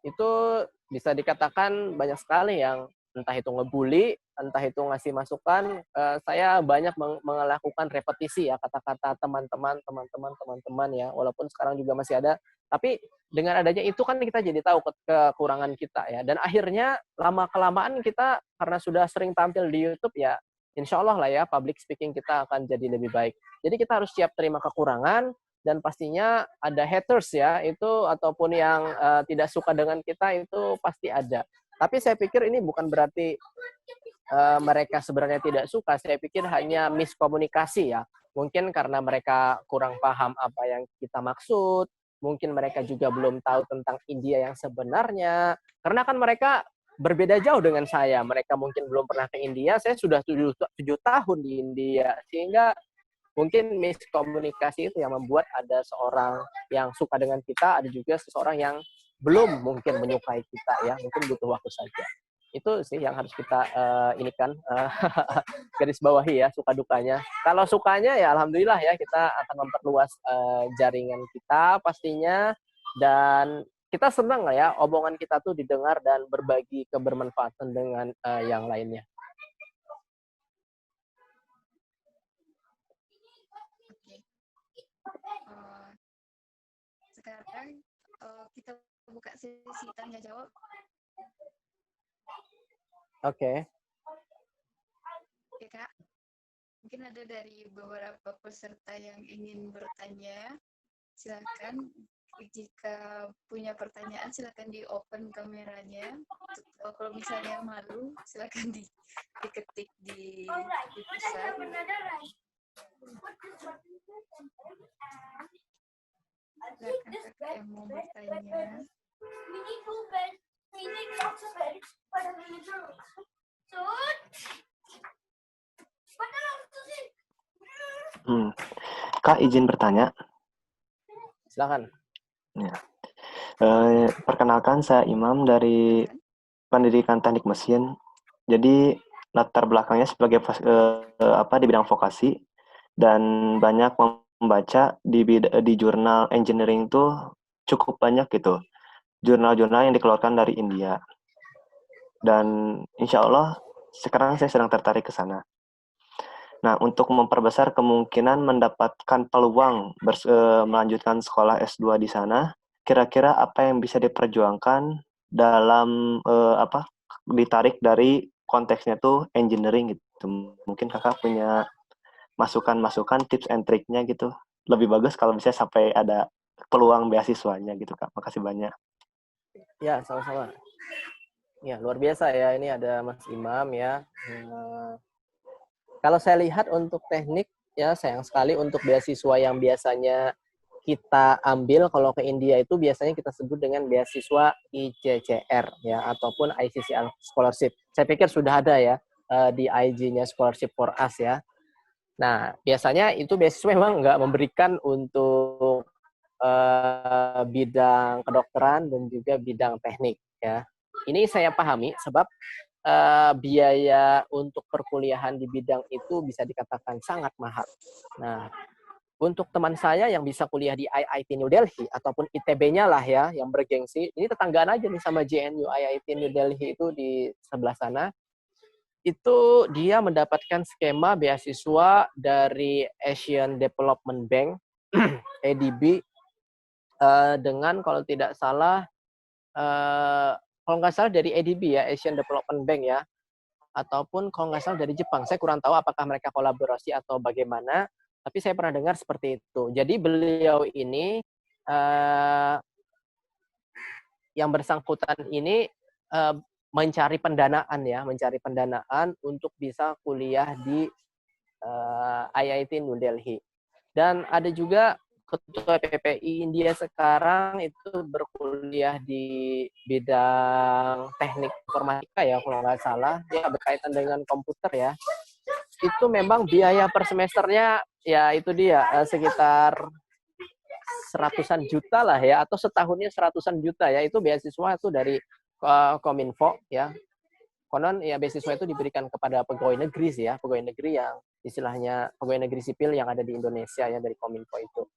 Itu bisa dikatakan banyak sekali yang entah itu ngebully, entah itu ngasih masukan. Saya banyak melakukan repetisi ya kata-kata teman-teman ya, walaupun sekarang juga masih ada. Tapi dengan adanya itu kan kita jadi tahu kekurangan kita ya. Dan akhirnya lama-kelamaan kita karena sudah sering tampil di YouTube ya, insya Allah lah ya public speaking kita akan jadi lebih baik. Jadi kita harus siap terima kekurangan, dan pastinya ada haters ya, itu ataupun yang tidak suka dengan kita itu pasti ada. Tapi saya pikir ini bukan berarti mereka sebenarnya tidak suka. Saya pikir hanya miskomunikasi ya. Mungkin karena mereka kurang paham apa yang kita maksud, mungkin mereka juga belum tahu tentang India yang sebenarnya. Karena kan mereka berbeda jauh dengan saya. Mereka mungkin belum pernah ke India, saya sudah 7 tahun di India. Sehingga mungkin miskomunikasi itu yang membuat ada seorang yang suka dengan kita, ada juga seseorang yang belum mungkin menyukai kita ya, mungkin butuh waktu saja. Itu sih yang harus kita garis bawahi ya, suka dukanya. Kalau sukanya ya alhamdulillah ya, kita akan memperluas jaringan kita pastinya, dan kita senang lah ya omongan kita tuh didengar dan berbagi kebermanfaatan dengan yang lainnya. Sekarang kita buka sesi tanya jawab. Oke. Ya, Kak. Mungkin ada dari beberapa peserta yang ingin bertanya. Silakan, jika punya pertanyaan silakan di open kameranya. Kalau misalnya malu silakan diketik di pusat. Kakak yang mau bertanya. Kak, izin bertanya. Silakan. Ya. Perkenalkan, saya Imam dari Pendidikan Teknik Mesin. Jadi latar belakangnya sebagai di bidang vokasi dan banyak membaca di jurnal engineering tuh cukup banyak gitu. Jurnal-jurnal yang dikeluarkan dari India. Dan insya Allah sekarang saya sedang tertarik ke sana. Nah, untuk memperbesar kemungkinan mendapatkan peluang melanjutkan sekolah S2 di sana, kira-kira apa yang bisa diperjuangkan dalam ditarik dari konteksnya tuh engineering gitu. Mungkin kakak punya masukan-masukan, tips and triknya gitu. Lebih bagus kalau bisa sampai ada peluang beasiswanya gitu, Kak. Makasih banyak. Ya, sama-sama. Ya, luar biasa ya. Ini ada Mas Imam ya. Kalau saya lihat untuk teknik, ya sayang sekali untuk beasiswa yang biasanya kita ambil kalau ke India itu biasanya kita sebut dengan beasiswa ICCR ya ataupun ICCR Scholarship. Saya pikir sudah ada ya di IG-nya Scholarship for Us ya. Nah, biasanya itu beasiswa memang nggak memberikan untuk bidang kedokteran dan juga bidang teknik ya. Ini saya pahami sebab biaya untuk perkuliahan di bidang itu bisa dikatakan sangat mahal. Nah, untuk teman saya yang bisa kuliah di IIT New Delhi ataupun ITB-nya lah ya, yang bergengsi, ini tetanggaan aja nih sama JNU, IIT New Delhi itu di sebelah sana, itu dia mendapatkan skema beasiswa dari Asian Development Bank, ADB, dengan kalau tidak salah, kalau nggak salah dari ADB ya, Asian Development Bank ya, ataupun kalau nggak salah dari Jepang. Saya kurang tahu apakah mereka kolaborasi atau bagaimana, tapi saya pernah dengar seperti itu. Jadi beliau ini, yang bersangkutan ini mencari pendanaan untuk bisa kuliah di IIT New Delhi. Dan ada juga Ketua PPI India sekarang itu berkuliah di bidang teknik informatika ya kalau nggak salah, ya berkaitan dengan komputer ya. Itu memang biaya per semesternya ya itu dia sekitar seratusan juta lah ya, atau setahunnya seratusan juta ya, itu beasiswa itu dari Kominfo ya. Konon ya beasiswa itu diberikan kepada pegawai negeri sih ya, pegawai negeri yang istilahnya pegawai negeri sipil yang ada di Indonesia ya dari Kominfo itu.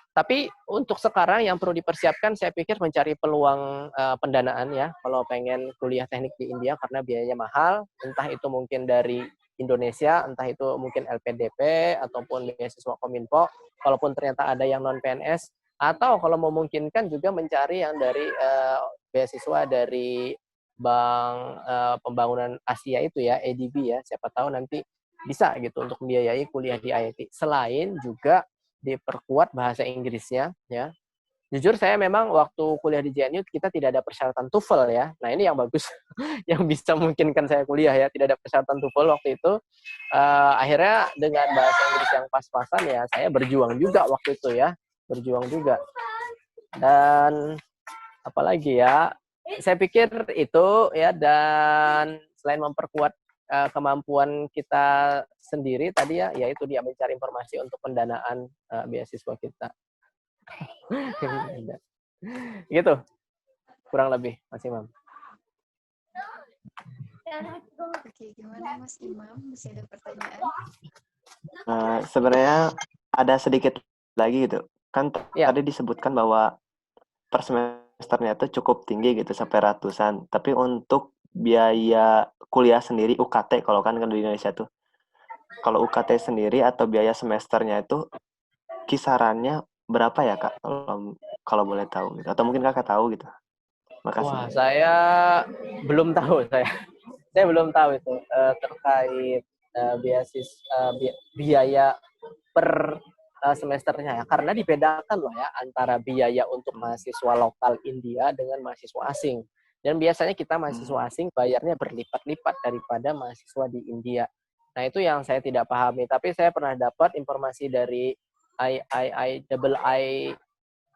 Tapi untuk sekarang yang perlu dipersiapkan saya pikir mencari peluang pendanaan ya kalau pengen kuliah teknik di India karena biayanya mahal, entah itu mungkin dari Indonesia, entah itu mungkin LPDP ataupun beasiswa Kominfo, kalaupun ternyata ada yang non PNS, atau kalau memungkinkan juga mencari yang dari beasiswa dari Bank Pembangunan Asia itu ya, ADB ya, siapa tahu nanti bisa gitu untuk membiayai kuliah di IIT. Selain juga diperkuat bahasa Inggrisnya ya. Jujur saya memang waktu kuliah di JNU kita tidak ada persyaratan TOEFL ya. Nah ini yang bagus yang bisa memungkinkan saya kuliah ya, tidak ada persyaratan TOEFL waktu itu. Akhirnya dengan bahasa Inggris yang pas-pasan ya saya berjuang juga waktu itu ya, berjuang juga. Dan apalagi ya, saya pikir itu ya, dan selain memperkuat kemampuan kita sendiri tadi ya, yaitu dia mencari informasi untuk pendanaan beasiswa kita. Gitu, kurang lebih, Mas Imam. Oke, gimana Mas Imam? Masih ada pertanyaan? Sebenarnya ada sedikit lagi gitu. Kan tadi disebutkan bahwa per semesternya itu cukup tinggi gitu, sampai ratusan. Tapi untuk biaya kuliah sendiri, UKT kalau kan di Indonesia tuh. Kalau UKT sendiri atau biaya semesternya itu kisarannya berapa ya Kak? Kalau boleh tahu gitu. Atau mungkin Kakak tahu gitu. Makasih. Wah, saya belum tahu saya belum tahu itu terkait biaya per semesternya ya, karena dibedakan loh ya antara biaya untuk mahasiswa lokal India dengan mahasiswa asing. Dan biasanya kita mahasiswa asing bayarnya berlipat-lipat daripada mahasiswa di India. Nah, itu yang saya tidak pahami. Tapi saya pernah dapat informasi dari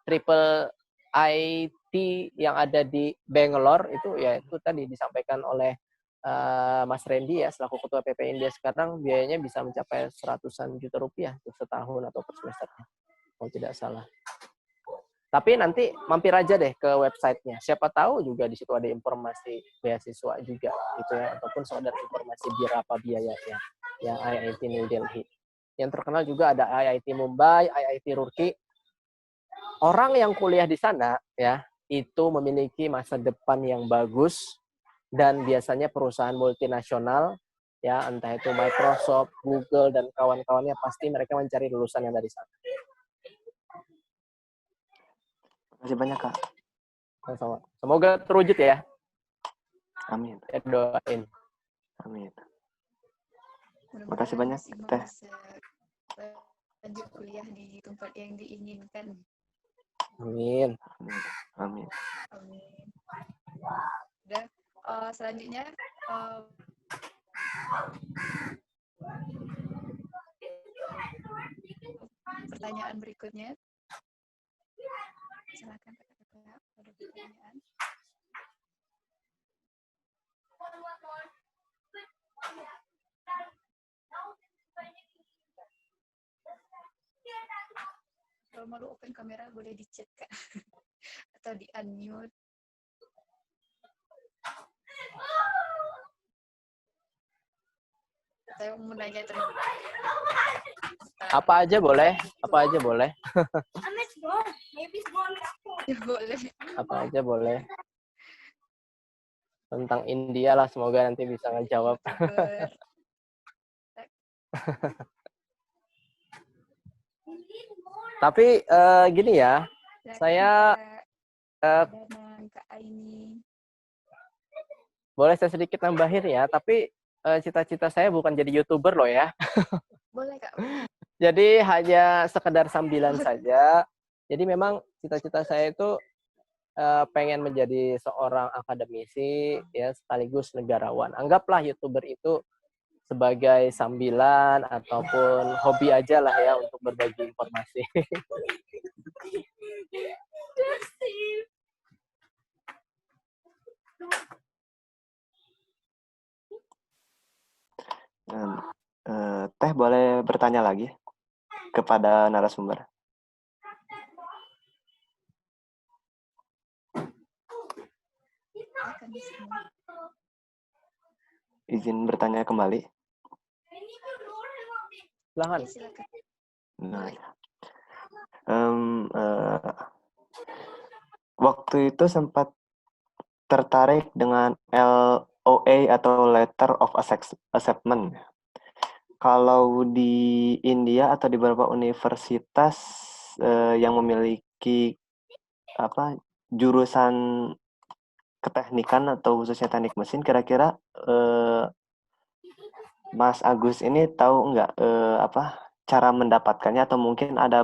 triple IT yang ada di Bangalore, itu ya itu tadi disampaikan oleh Mas Randy ya, selaku Ketua PP India sekarang, biayanya bisa mencapai seratusan juta rupiah untuk setahun atau per semesternya, kalau tidak salah. Tapi nanti mampir aja deh ke websitenya. Siapa tahu juga di situ ada informasi beasiswa juga gitu ya, ataupun sekedar informasi berapa biayanya yang IIT New Delhi. Yang terkenal juga ada IIT Mumbai, IIT Roorkee. Orang yang kuliah di sana ya itu memiliki masa depan yang bagus, dan biasanya perusahaan multinasional ya, entah itu Microsoft, Google dan kawan-kawannya, pasti mereka mencari lulusan yang dari sana. Terima kasih banyak, Kak. Semoga terwujud ya. Amin. Saya doain. Amin. Terima kasih banyak, Teh. Bisa lanjut kuliah di tempat yang diinginkan. Amin. Amin. Amin. Udah, selanjutnya pertanyaan berikutnya. Silakan Kakak, ada pertanyaan. Kalau malu open kamera boleh di-chat, Kak. Atau di-unmute. Saya mau nanya terus. Apa aja boleh? Apa aja boleh? Boleh. Apa aja boleh. Tentang India lah, semoga nanti bisa ngejawab. Tapi gini ya, saya Kak Aini. Boleh saya sedikit nambahin ya, tapi cita-cita saya bukan jadi YouTuber loh ya. Boleh, Kak. Jadi hanya sekedar sambilan saja. Jadi memang cita-cita saya itu pengen menjadi seorang akademisi ya, sekaligus negarawan. Anggaplah YouTuber itu sebagai sambilan ataupun hobi aja lah ya, untuk berbagi informasi. Teh boleh bertanya lagi kepada narasumber? Izin bertanya kembali. Silakan. Nah, waktu itu sempat tertarik dengan LOA atau Letter of Acceptance. Kalau di India atau di beberapa universitas yang memiliki jurusan keteknikan atau khususnya teknik mesin, kira-kira Mas Agus ini tahu nggak cara mendapatkannya, atau mungkin ada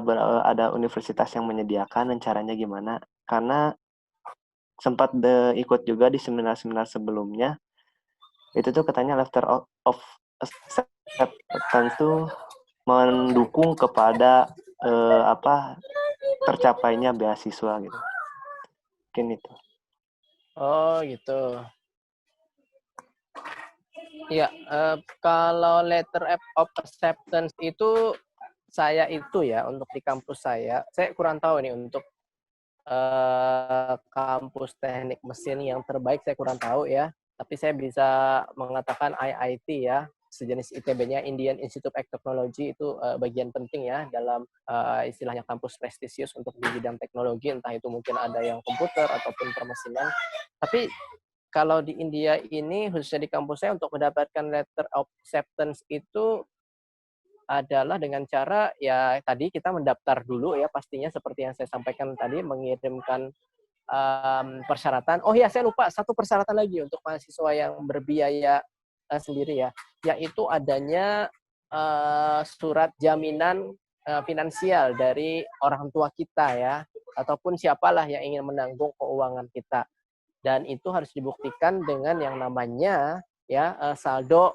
universitas yang menyediakan dan caranya gimana? Karena sempat ikut juga di seminar-seminar sebelumnya, itu tuh katanya letter of acceptance tuh mendukung kepada tercapainya beasiswa gitu. Mungkin itu. Oh gitu. Ya, kalau letter of acceptance itu saya itu ya, untuk di kampus saya kurang tahu nih untuk kampus teknik mesin yang terbaik, saya kurang tahu ya. Tapi saya bisa mengatakan IIT ya, sejenis ITB-nya, Indian Institute of Technology, itu bagian penting ya dalam istilahnya kampus prestisius untuk di bidang teknologi, entah itu mungkin ada yang komputer ataupun permesinan. Tapi kalau di India ini, khususnya di kampus saya, untuk mendapatkan letter of acceptance itu adalah dengan cara ya tadi kita mendaftar dulu ya, pastinya seperti yang saya sampaikan tadi, mengirimkan persyaratan. Oh ya, saya lupa satu persyaratan lagi untuk mahasiswa yang berbiaya sendiri ya, yaitu adanya surat jaminan finansial dari orang tua kita ya, ataupun siapalah yang ingin menanggung keuangan kita. Dan itu harus dibuktikan dengan yang namanya ya saldo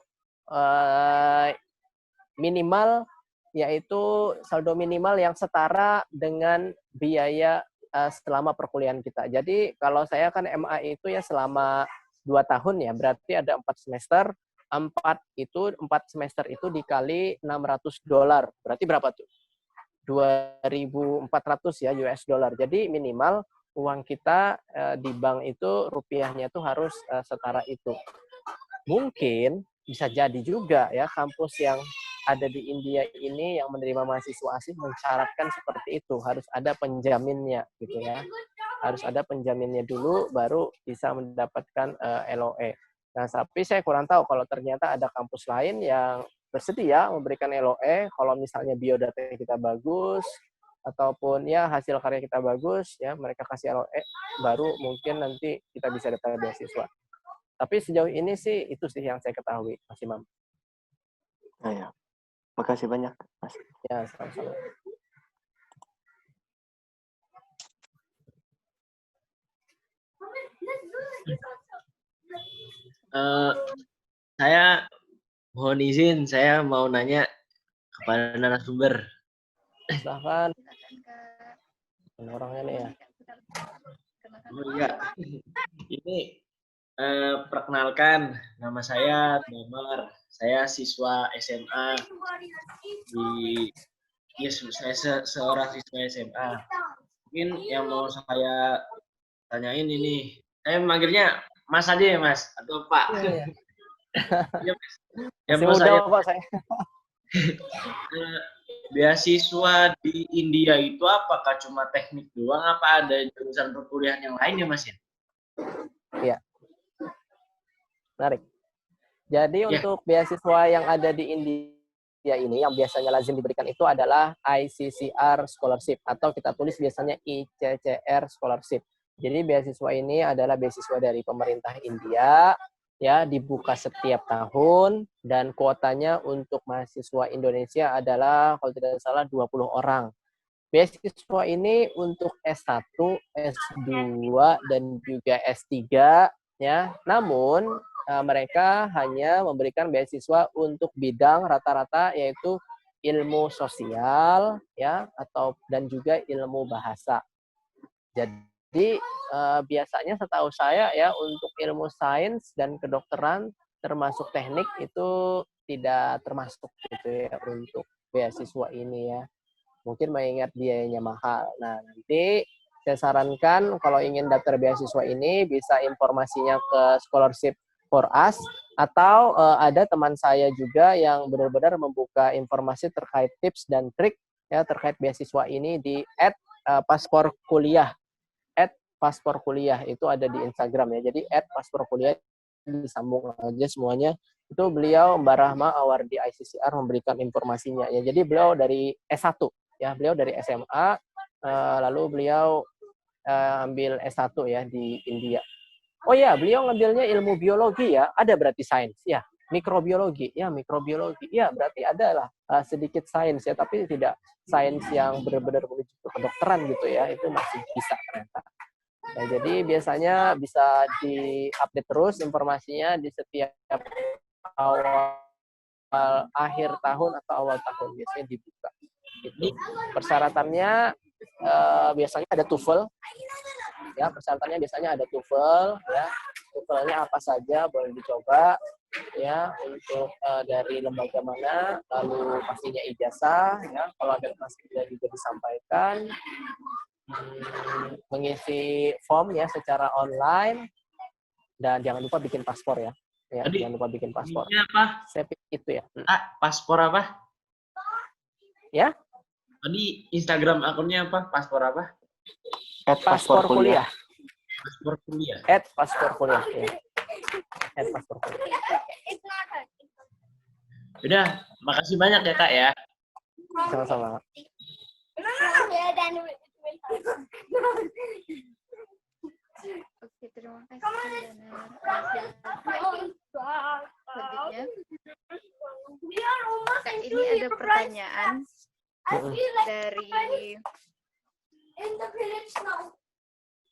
minimal, yaitu saldo minimal yang setara dengan biaya selama perkuliahan kita. Jadi kalau saya kan MA itu ya selama 2 tahun ya, berarti ada 4 semester. 4 semester itu dikali $600. Berarti berapa tuh? 2.400 ya US dollar. Jadi minimal uang kita di bank itu rupiahnya itu harus setara itu. Mungkin bisa jadi juga ya kampus yang ada di India ini yang menerima mahasiswa asing mensyaratkan seperti itu, harus ada penjaminnya gitu ya. Harus ada penjaminnya dulu baru bisa mendapatkan LOE. Nah, tapi saya kurang tahu kalau ternyata ada kampus lain yang bersedia memberikan LOE kalau misalnya biodata kita bagus ataupun ya hasil karya kita bagus ya, mereka kasih LOE baru mungkin nanti kita bisa dapat beasiswa. Tapi sejauh ini sih itu sih yang saya ketahui, Mas Imam. Nah, ya. Makasih banyak, Mas. Ya, sama-sama. Saya mohon izin, saya mau nanya kepada narasumber. Silahkan. Silakan, Kak. Orangnya nih ya. Oh iya, ini perkenalkan, nama saya Damar. Saya siswa SMA di saya seorang siswa SMA. Mungkin yang mau saya tanyain ini, saya manggilnya Mas aja ya Mas atau Pak? Iya. Ya, Mas. Masih muda Pak saya. Beasiswa di India itu apakah cuma teknik doang? Apa ada jurusan perkuliahan yang lain ya Mas ya? Iya. Menarik. Jadi Ya. untuk beasiswa yang ada di India ini yang biasanya lazim diberikan itu adalah ICCR Scholarship atau kita tulis biasanya ICCR Scholarship. Jadi beasiswa ini adalah beasiswa dari pemerintah India ya, dibuka setiap tahun dan kuotanya untuk mahasiswa Indonesia adalah kalau tidak salah 20 orang. Beasiswa ini untuk S1, S2 dan juga S3 ya. Namun mereka hanya memberikan beasiswa untuk bidang rata-rata yaitu ilmu sosial ya atau dan juga ilmu bahasa. Jadi biasanya setahu saya ya untuk ilmu sains dan kedokteran termasuk teknik itu tidak termasuk gitu ya untuk beasiswa ini ya. Mungkin mengingat biayanya mahal. Nah, nanti saya sarankan kalau ingin daftar beasiswa ini bisa informasinya ke Scholarship for Us atau ada teman saya juga yang benar-benar membuka informasi terkait tips dan trik ya terkait beasiswa ini di @pasporkuliah. @pasporkuliah itu ada di Instagram ya. Jadi @pasporkuliah disambung aja semuanya. Itu beliau Mbak Rahma Awardi ICCR memberikan informasinya ya. Jadi beliau dari S1 ya, beliau dari SMA lalu beliau ambil S1 ya di India. Oh ya, beliau ngambilnya ilmu biologi ya. Ada berarti sains ya. Mikrobiologi ya, mikrobiologi. Ya, berarti ada lah sedikit sains ya, tapi tidak sains yang benar-benar menuju ke kedokteran gitu ya. Itu masih bisa ternyata. Nah, jadi biasanya bisa di-update terus informasinya di setiap awal akhir tahun atau awal tahun biasanya dibuka. Gitu. Persyaratannya biasanya ada TOEFL. Ya, persyaratannya biasanya ada TOEFL ya. TOEFL-nya apa saja boleh dicoba ya untuk dari lembaga mana, lalu pastinya ijazah ya. Kalau ada transkripnya juga disampaikan. Mengisi form ya secara online dan jangan lupa bikin paspor ya. Ya, Tadi, jangan lupa bikin paspor. apa? Saya pikir itu ya. Paspor apa? Ya? Tadi Instagram akunnya apa? Paspor apa? Paspor kuliah. Paspor kuliah. Paspor kuliah. Ya. Paspor kuliah. Udah, makasih banyak ya Kak ya. Sama-sama. Oke, terima kasih Selanjutnya, Kak, ini ada pertanyaan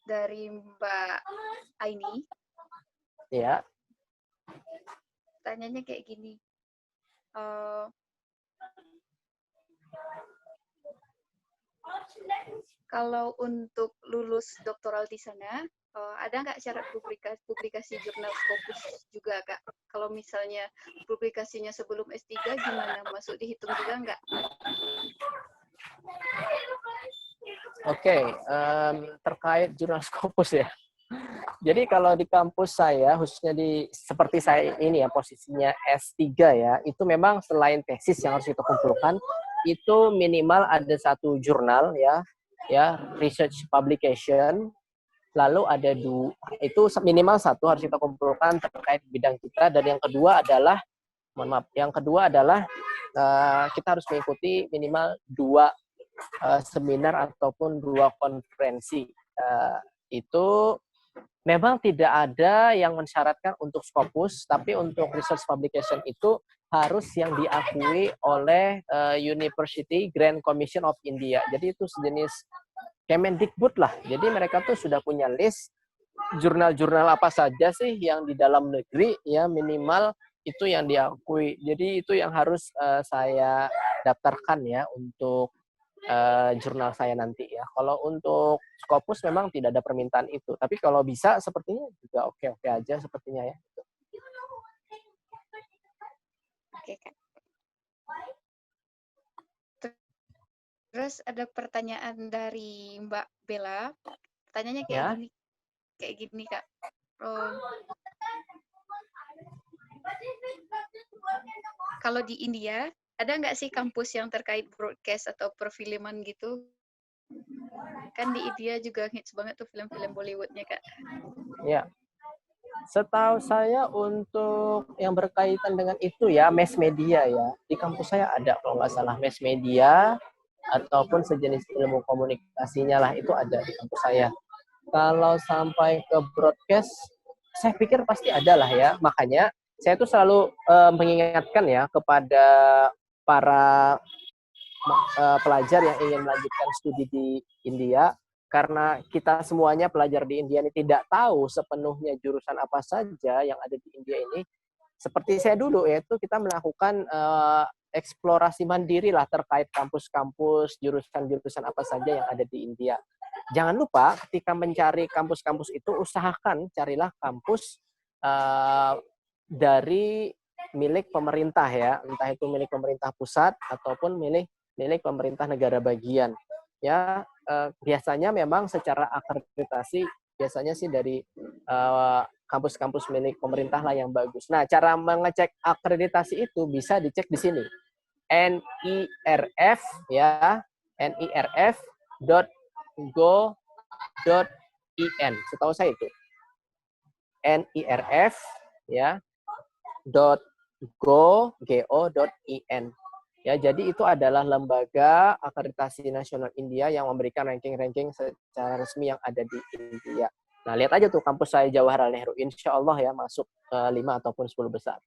dari Mbak Aini. Ya. Tanyanya kayak gini. eh, kalau untuk lulus doktoral di sana, ada nggak syarat publikasi jurnal Scopus juga, Kak? Kalau misalnya publikasinya sebelum S3, gimana? Masuk dihitung juga nggak? Oke, terkait jurnal Scopus ya. Jadi kalau di kampus saya, khususnya seperti saya ini ya, posisinya S3 ya, itu memang selain tesis yang harus kita kumpulkan, itu minimal ada satu jurnal ya, research publication, lalu ada itu minimal satu harus kita kumpulkan terkait bidang kita, dan yang kedua adalah, kita harus mengikuti minimal 2 seminar ataupun 2 konferensi. Itu memang tidak ada yang mensyaratkan untuk Scopus, tapi untuk research publication itu harus yang diakui oleh University Grand Commission of India. Jadi itu sejenis Kemendikbud lah. Jadi mereka tuh sudah punya list jurnal-jurnal apa saja sih yang di dalam negeri ya, minimal itu yang diakui. Jadi itu yang harus saya daftarkan ya untuk jurnal saya nanti ya. Kalau untuk Scopus memang tidak ada permintaan itu. Tapi kalau bisa sepertinya juga oke-oke aja sepertinya ya. Oke, Kak. Terus ada pertanyaan dari Mbak Bella. Pertanyaannya kayak gini, Kak. Kalau di India, ada nggak sih kampus yang terkait broadcast atau perfilman gitu? Kan di India juga hits banget tuh film-film Bollywood-nya, Kak. Ya. Setahu saya untuk yang berkaitan dengan itu ya, mass media ya. Di kampus saya ada kalau nggak salah mass media ataupun sejenis ilmu komunikasinya lah, itu ada di kampus saya. Kalau sampai ke broadcast, saya pikir pasti ada lah ya. Makanya saya tuh selalu mengingatkan ya kepada para pelajar yang ingin melanjutkan studi di India, karena kita semuanya pelajar di India ini tidak tahu sepenuhnya jurusan apa saja yang ada di India ini. Seperti saya dulu, yaitu kita melakukan eksplorasi mandiri lah terkait kampus-kampus, jurusan-jurusan apa saja yang ada di India. Jangan lupa ketika mencari kampus-kampus itu, usahakan carilah kampus dari milik pemerintah ya, entah itu milik pemerintah pusat ataupun milik pemerintah negara bagian. Ya, biasanya memang secara akreditasi biasanya sih dari kampus-kampus milik pemerintah lah yang bagus. Nah, cara mengecek akreditasi itu bisa dicek di sini. NIRF ya, nirf.go.in. Setahu saya itu. NIRF ya, .go.in. Ya, jadi itu adalah lembaga akreditasi nasional India yang memberikan ranking-ranking secara resmi yang ada di India. Nah, lihat aja tuh kampus saya Jawaharlal Nehru, insya Allah ya masuk ke 5 ataupun 10 besar.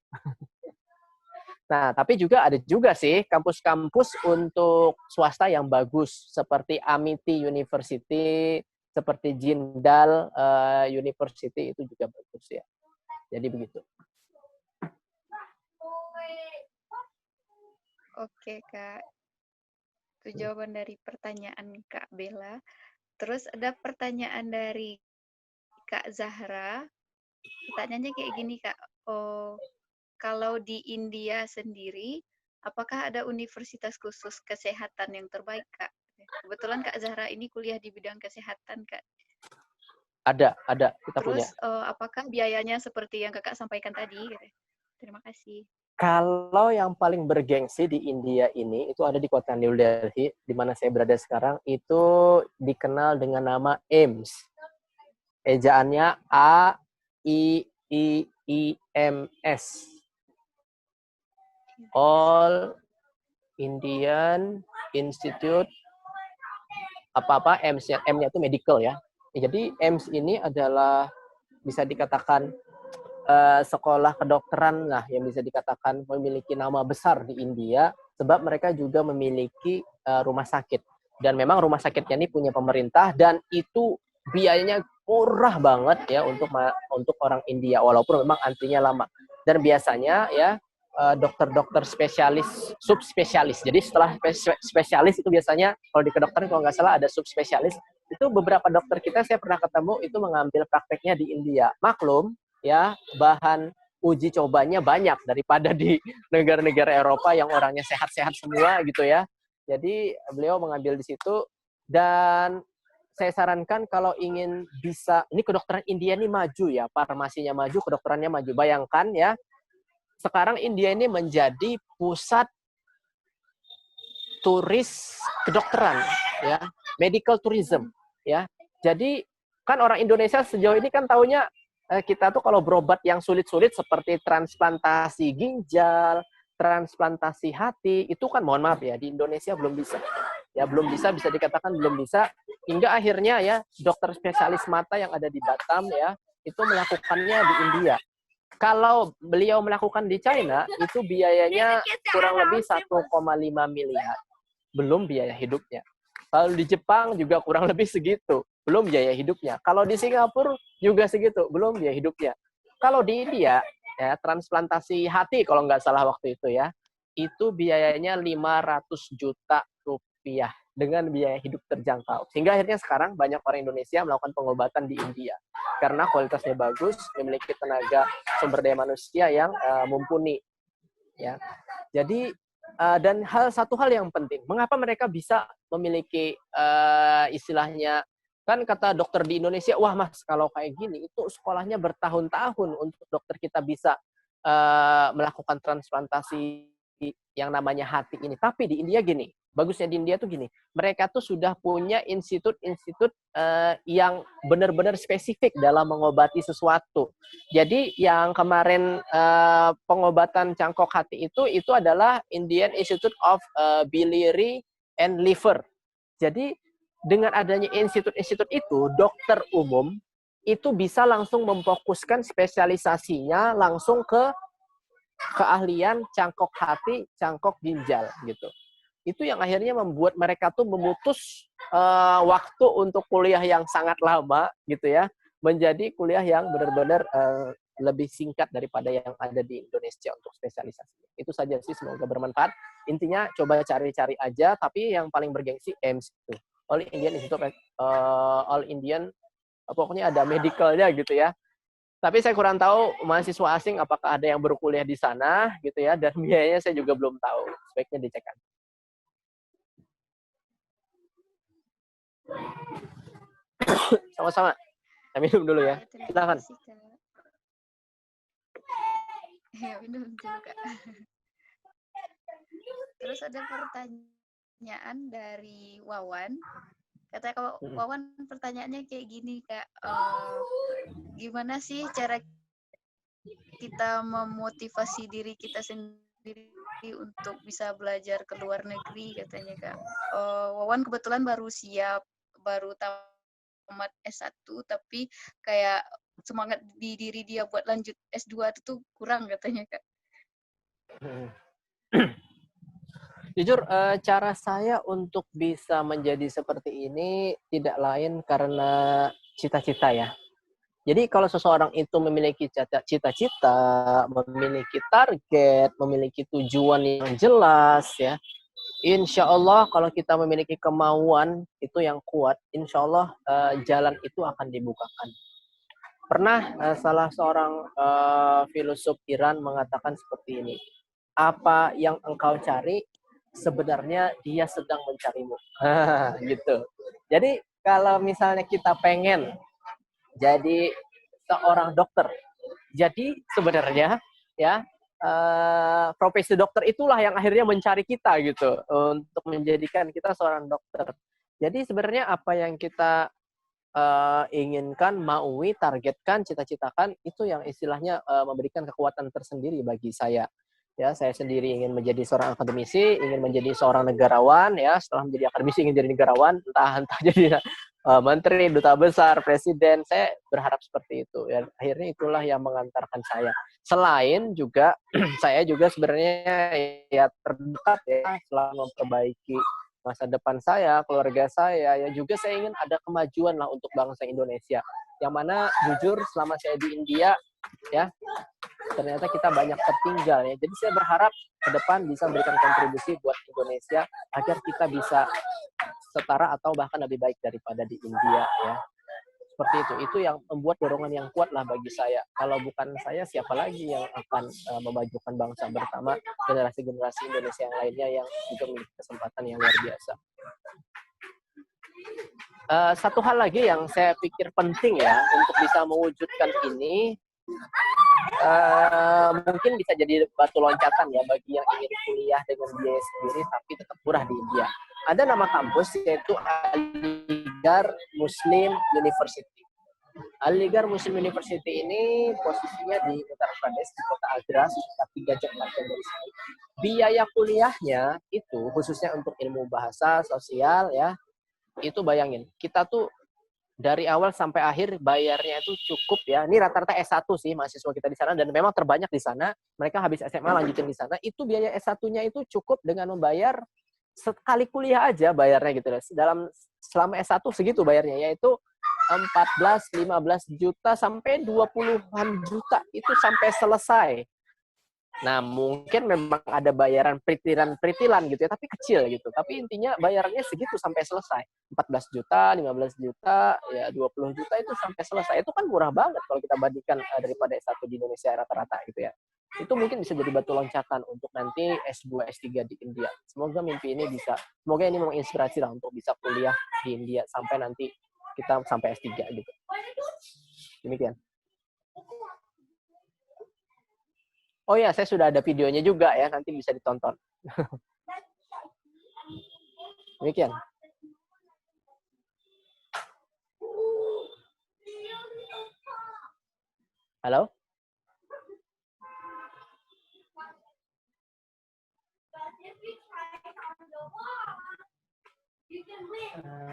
Nah, tapi juga ada juga sih kampus-kampus untuk swasta yang bagus, seperti Amity University, seperti Jindal University, itu juga bagus ya. Jadi begitu. Oke, Kak. Itu jawaban dari pertanyaan Kak Bella. Terus ada pertanyaan dari Kak Zahra. Pertanyaannya kayak gini, Kak. Kalau di India sendiri, apakah ada universitas khusus kesehatan yang terbaik, Kak? Kebetulan Kak Zahra ini kuliah di bidang kesehatan, Kak. Ada kita punya. Terus apakah biayanya seperti yang Kakak sampaikan tadi? Terima kasih. Kalau yang paling bergengsi di India ini, itu ada di kota New Delhi, di mana saya berada sekarang, itu dikenal dengan nama AIIMS. Ejaannya AIIMS. All Indian Institute, apa-apa, M-nya itu medical ya. Jadi AIIMS ini adalah bisa dikatakan sekolah kedokteran lah yang bisa dikatakan memiliki nama besar di India, sebab mereka juga memiliki rumah sakit, dan memang rumah sakitnya ini punya pemerintah, dan itu biayanya murah banget ya untuk orang India, walaupun memang antrinya lama. Dan biasanya ya dokter-dokter spesialis, subspesialis. Jadi setelah spesialis itu biasanya kalau di kedokteran kalau nggak salah ada subspesialis. Itu beberapa dokter kita saya pernah ketemu itu mengambil prakteknya di India. Maklum ya, bahan uji cobanya banyak daripada di negara-negara Eropa yang orangnya sehat-sehat semua gitu ya. Jadi beliau mengambil di situ, dan saya sarankan kalau ingin bisa, ini kedokteran India ini maju ya, farmasinya maju, kedokterannya maju. Bayangkan ya, sekarang India ini menjadi pusat turis kedokteran ya, medical tourism ya. Jadi kan orang Indonesia sejauh ini kan taunya kita tuh kalau berobat yang sulit-sulit seperti transplantasi ginjal, transplantasi hati, itu kan mohon maaf ya, di Indonesia belum bisa. Ya belum bisa dikatakan belum bisa, hingga akhirnya ya dokter spesialis mata yang ada di Batam ya, itu melakukannya di India. Kalau beliau melakukan di China, itu biayanya kurang lebih 1,5 miliar. Belum biaya hidupnya. Kalau di Jepang juga kurang lebih segitu. Belum biaya hidupnya. Kalau di Singapura juga segitu. Belum biaya hidupnya. Kalau di India, ya, transplantasi hati kalau nggak salah waktu itu ya, itu biayanya 500 juta rupiah dengan biaya hidup terjangkau. Sehingga akhirnya sekarang banyak orang Indonesia melakukan pengobatan di India. Karena kualitasnya bagus, memiliki tenaga sumber daya manusia yang mumpuni. Ya. Jadi, dan satu hal yang penting, mengapa mereka bisa memiliki istilahnya, kan kata dokter di Indonesia, wah mas, kalau kayak gini, itu sekolahnya bertahun-tahun untuk dokter kita bisa melakukan transplantasi yang namanya hati ini. Tapi di India gini, bagusnya di India tuh gini, mereka tuh sudah punya institut-institut yang benar-benar spesifik dalam mengobati sesuatu. Jadi yang kemarin pengobatan cangkok hati itu adalah Indian Institute of Biliary and Liver. Jadi dengan adanya institut-institut itu, dokter umum itu bisa langsung memfokuskan spesialisasinya langsung ke keahlian cangkok hati, cangkok ginjal gitu. Itu yang akhirnya membuat mereka tuh memutus waktu untuk kuliah yang sangat lama gitu ya, menjadi kuliah yang benar-benar lebih singkat daripada yang ada di Indonesia untuk spesialisasi. Itu saja sih, semoga bermanfaat. Intinya coba cari-cari aja, tapi yang paling bergengsi AIIMS itu. All Indian Institute, All Indian, pokoknya ada medicalnya gitu ya. Tapi saya kurang tahu mahasiswa asing apakah ada yang berkuliah di sana gitu ya, dan biayanya saya juga belum tahu. Sebaiknya dicekkan. Sama-sama. Saya minum dulu ya. Silakan. Ya, minum dulu Kak. Terus ada pertanyaan dari Wawan. Katanya kalau Wawan pertanyaannya kayak gini Kak, gimana sih cara kita memotivasi diri kita sendiri untuk bisa belajar ke luar negeri katanya Kak. Wawan kebetulan baru tamat S1 tapi kayak semangat di diri dia buat lanjut S2 itu tuh kurang katanya Kak. Jujur, cara saya untuk bisa menjadi seperti ini tidak lain karena cita-cita ya. Jadi kalau seseorang itu memiliki cita-cita, memiliki target, memiliki tujuan yang jelas ya, insya Allah kalau kita memiliki kemauan itu yang kuat, insya Allah jalan itu akan dibukakan. Pernah salah seorang filosof Iran mengatakan seperti ini, apa yang engkau cari sebenarnya dia sedang mencarimu. Gitu. Jadi kalau misalnya kita pengen jadi seorang dokter, jadi sebenarnya ya profesi dokter itulah yang akhirnya mencari kita gitu untuk menjadikan kita seorang dokter. Jadi sebenarnya apa yang kita inginkan, maui, targetkan, cita-citakan itu yang istilahnya memberikan kekuatan tersendiri bagi saya. Ya, saya sendiri ingin menjadi seorang akademisi, ingin menjadi seorang negarawan, ya. Setelah menjadi akademisi ingin jadi negarawan, entah jadi menteri, duta besar, presiden. Saya berharap seperti itu. Ya, akhirnya itulah yang mengantarkan saya. Selain juga, saya juga sebenarnya ya terdekat ya, selalu memperbaiki masa depan saya, keluarga saya. Ya juga saya ingin ada kemajuan lah untuk bangsa Indonesia. Yang mana jujur selama saya di India, ya, ternyata kita banyak tertinggal ya. Jadi saya berharap ke depan bisa memberikan kontribusi buat Indonesia agar kita bisa setara atau bahkan lebih baik daripada di India ya. Seperti itu yang membuat dorongan yang kuat lah bagi saya. Kalau bukan saya, siapa lagi yang akan memajukan bangsa bersama generasi-generasi Indonesia yang lainnya yang juga memiliki kesempatan yang luar biasa. Satu hal lagi yang saya pikir penting ya untuk bisa mewujudkan ini, mungkin bisa jadi batu loncatan ya bagi yang ingin kuliah dengan biaya sendiri tapi tetap murah di India. Ada nama kampus yaitu Aligarh Muslim University. Aligarh Muslim University ini posisinya di Uttar Pradesh, di kota Agra, sekitar 3 jam dari sini. Biaya kuliahnya itu khususnya untuk ilmu bahasa sosial ya, itu bayangin, kita tuh dari awal sampai akhir bayarnya itu cukup ya. Ini rata-rata S1 sih mahasiswa kita di sana dan memang terbanyak di sana. Mereka habis SMA lanjutin di sana. Itu biaya S1-nya itu cukup dengan membayar sekali kuliah aja bayarnya gitu. Selama S1 segitu bayarnya, yaitu 14-15 juta sampai 20-an juta itu sampai selesai. Nah, mungkin memang ada bayaran peritilan gitu ya, tapi kecil gitu. Tapi intinya bayarannya segitu sampai selesai. 14 juta, 15 juta, ya 20 juta itu sampai selesai. Itu kan murah banget kalau kita bandingkan daripada S1 di Indonesia rata-rata gitu ya. Itu mungkin bisa jadi batu loncatan untuk nanti S2, S3 di India. Semoga mimpi ini semoga ini menginspirasi lah untuk bisa kuliah di India sampai nanti kita sampai S3 gitu. Demikian. Oh ya, saya sudah ada videonya juga ya, nanti bisa ditonton. Demikian. Halo?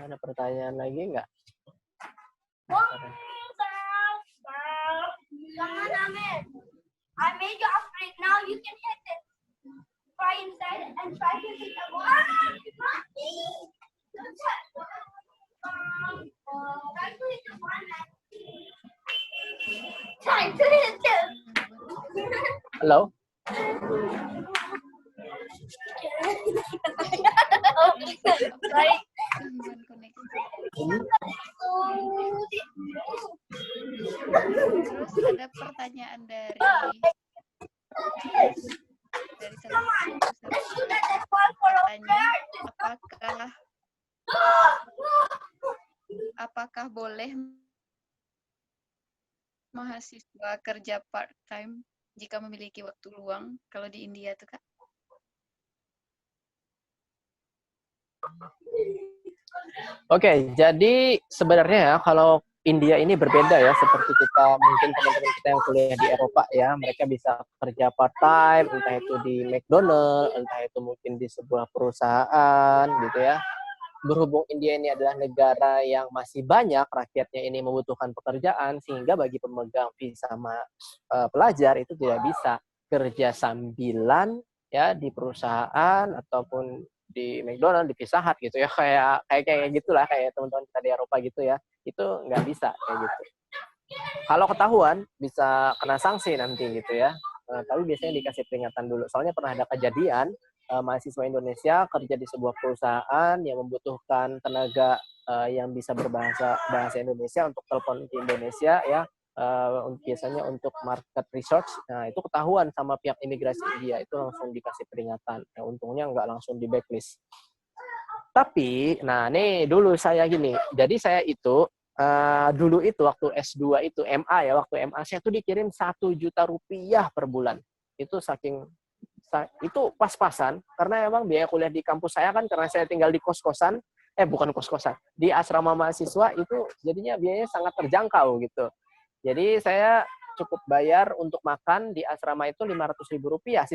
Ada pertanyaan lagi nggak? I made you upgrade. Now you can hit it. Try inside and try to hit the wall. Try to hit it. Halo? Right. Terus ada pertanyaan dari salah satu bertanya, apakah boleh mahasiswa kerja part time jika memiliki waktu luang kalau di India tuh Kak? Oke, jadi sebenarnya ya kalau India ini berbeda ya, seperti kita mungkin teman-teman kita yang kuliah di Eropa ya, mereka bisa kerja part time, entah itu di McDonald, entah itu mungkin di sebuah perusahaan gitu ya. Berhubung India ini adalah negara yang masih banyak rakyatnya ini membutuhkan pekerjaan, sehingga bagi pemegang visa pelajar itu tidak bisa kerja sambilan ya di perusahaan ataupun di McDonald, di Pizza Hut gitu ya, kayak gitulah, kayak teman-teman kita di Eropa gitu ya, itu nggak bisa kayak gitu. Kalau ketahuan bisa kena sanksi nanti gitu ya. Tapi biasanya dikasih peringatan dulu. Soalnya pernah ada kejadian mahasiswa Indonesia kerja di sebuah perusahaan yang membutuhkan tenaga yang bisa bahasa Indonesia untuk telepon ke Indonesia ya. Biasanya untuk market research. Nah, itu ketahuan sama pihak imigrasi India, itu langsung dikasih peringatan. Ya, untungnya nggak langsung di blacklist. Tapi, nah nih dulu saya gini. Jadi saya itu dulu itu waktu S2 itu MA ya, waktu MA saya tuh dikirim 1 juta rupiah per bulan. Itu itu pas-pasan karena emang biaya kuliah di kampus saya kan, karena saya tinggal di kos-kosan, bukan kos-kosan, di asrama mahasiswa, itu jadinya biayanya sangat terjangkau gitu. Jadi saya cukup bayar untuk makan di asrama itu 500.000 rupiah.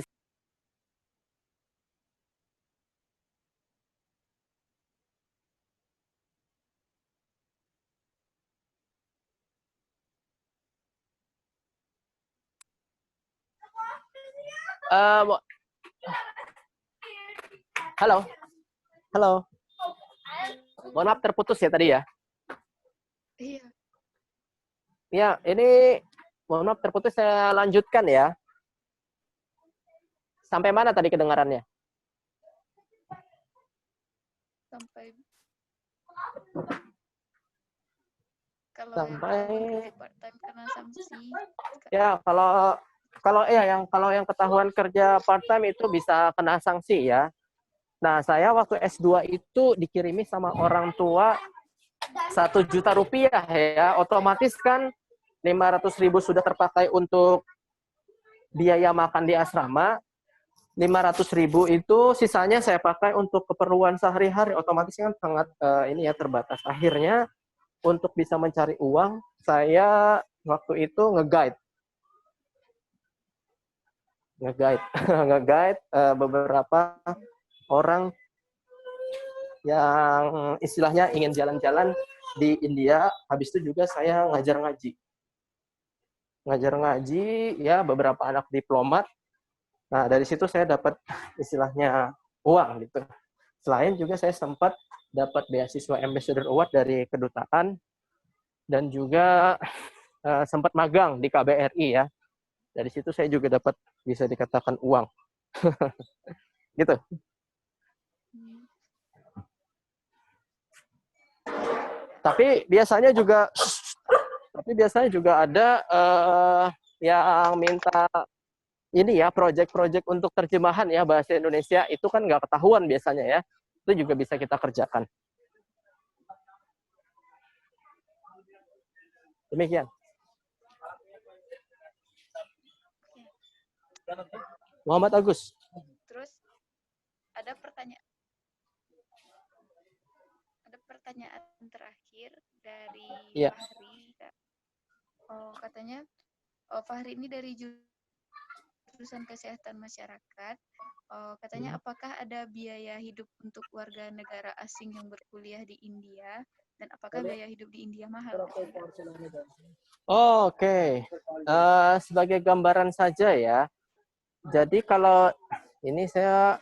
Halo. Mohon maaf terputus ya tadi ya. Iya. Ya, ini mohon maaf terputus, saya lanjutkan ya. Sampai mana tadi kedengarannya? Sampai kalau Sampai yang part time karena sanksi. ya kalau yang ketahuan kerja part time itu bisa kena sanksi ya. Nah, saya waktu S2 itu dikirimi sama orang tua 1 juta rupiah ya. Otomatis kan 500.000 sudah terpakai untuk biaya makan di asrama. 500.000 itu sisanya saya pakai untuk keperluan sehari-hari. Otomatis kan sangat ini ya terbatas. Akhirnya untuk bisa mencari uang, saya waktu itu nge-guide nge-guide beberapa orang yang istilahnya ingin jalan-jalan di India. Habis itu juga saya ngajar ngaji ya, beberapa anak diplomat. Nah, dari situ saya dapat istilahnya uang gitu. Selain juga saya sempat dapat beasiswa Ambassador Award dari kedutaan dan juga sempat magang di KBRI ya. Dari situ saya juga dapat bisa dikatakan uang. Gitu. Tapi biasanya juga ada yang minta ini ya, proyek-proyek untuk terjemahan ya bahasa Indonesia. Itu kan nggak ketahuan biasanya ya. Itu juga bisa kita kerjakan. Demikian. Muhammad Agus. Terus ada pertanyaan terakhir dari Fahri. Oh, katanya Fahri ini dari jurusan kesehatan masyarakat. Katanya apakah ada biaya hidup untuk warga negara asing yang berkuliah di India, dan apakah biaya hidup di India mahal? Oke. Sebagai gambaran saja ya. Jadi kalau ini saya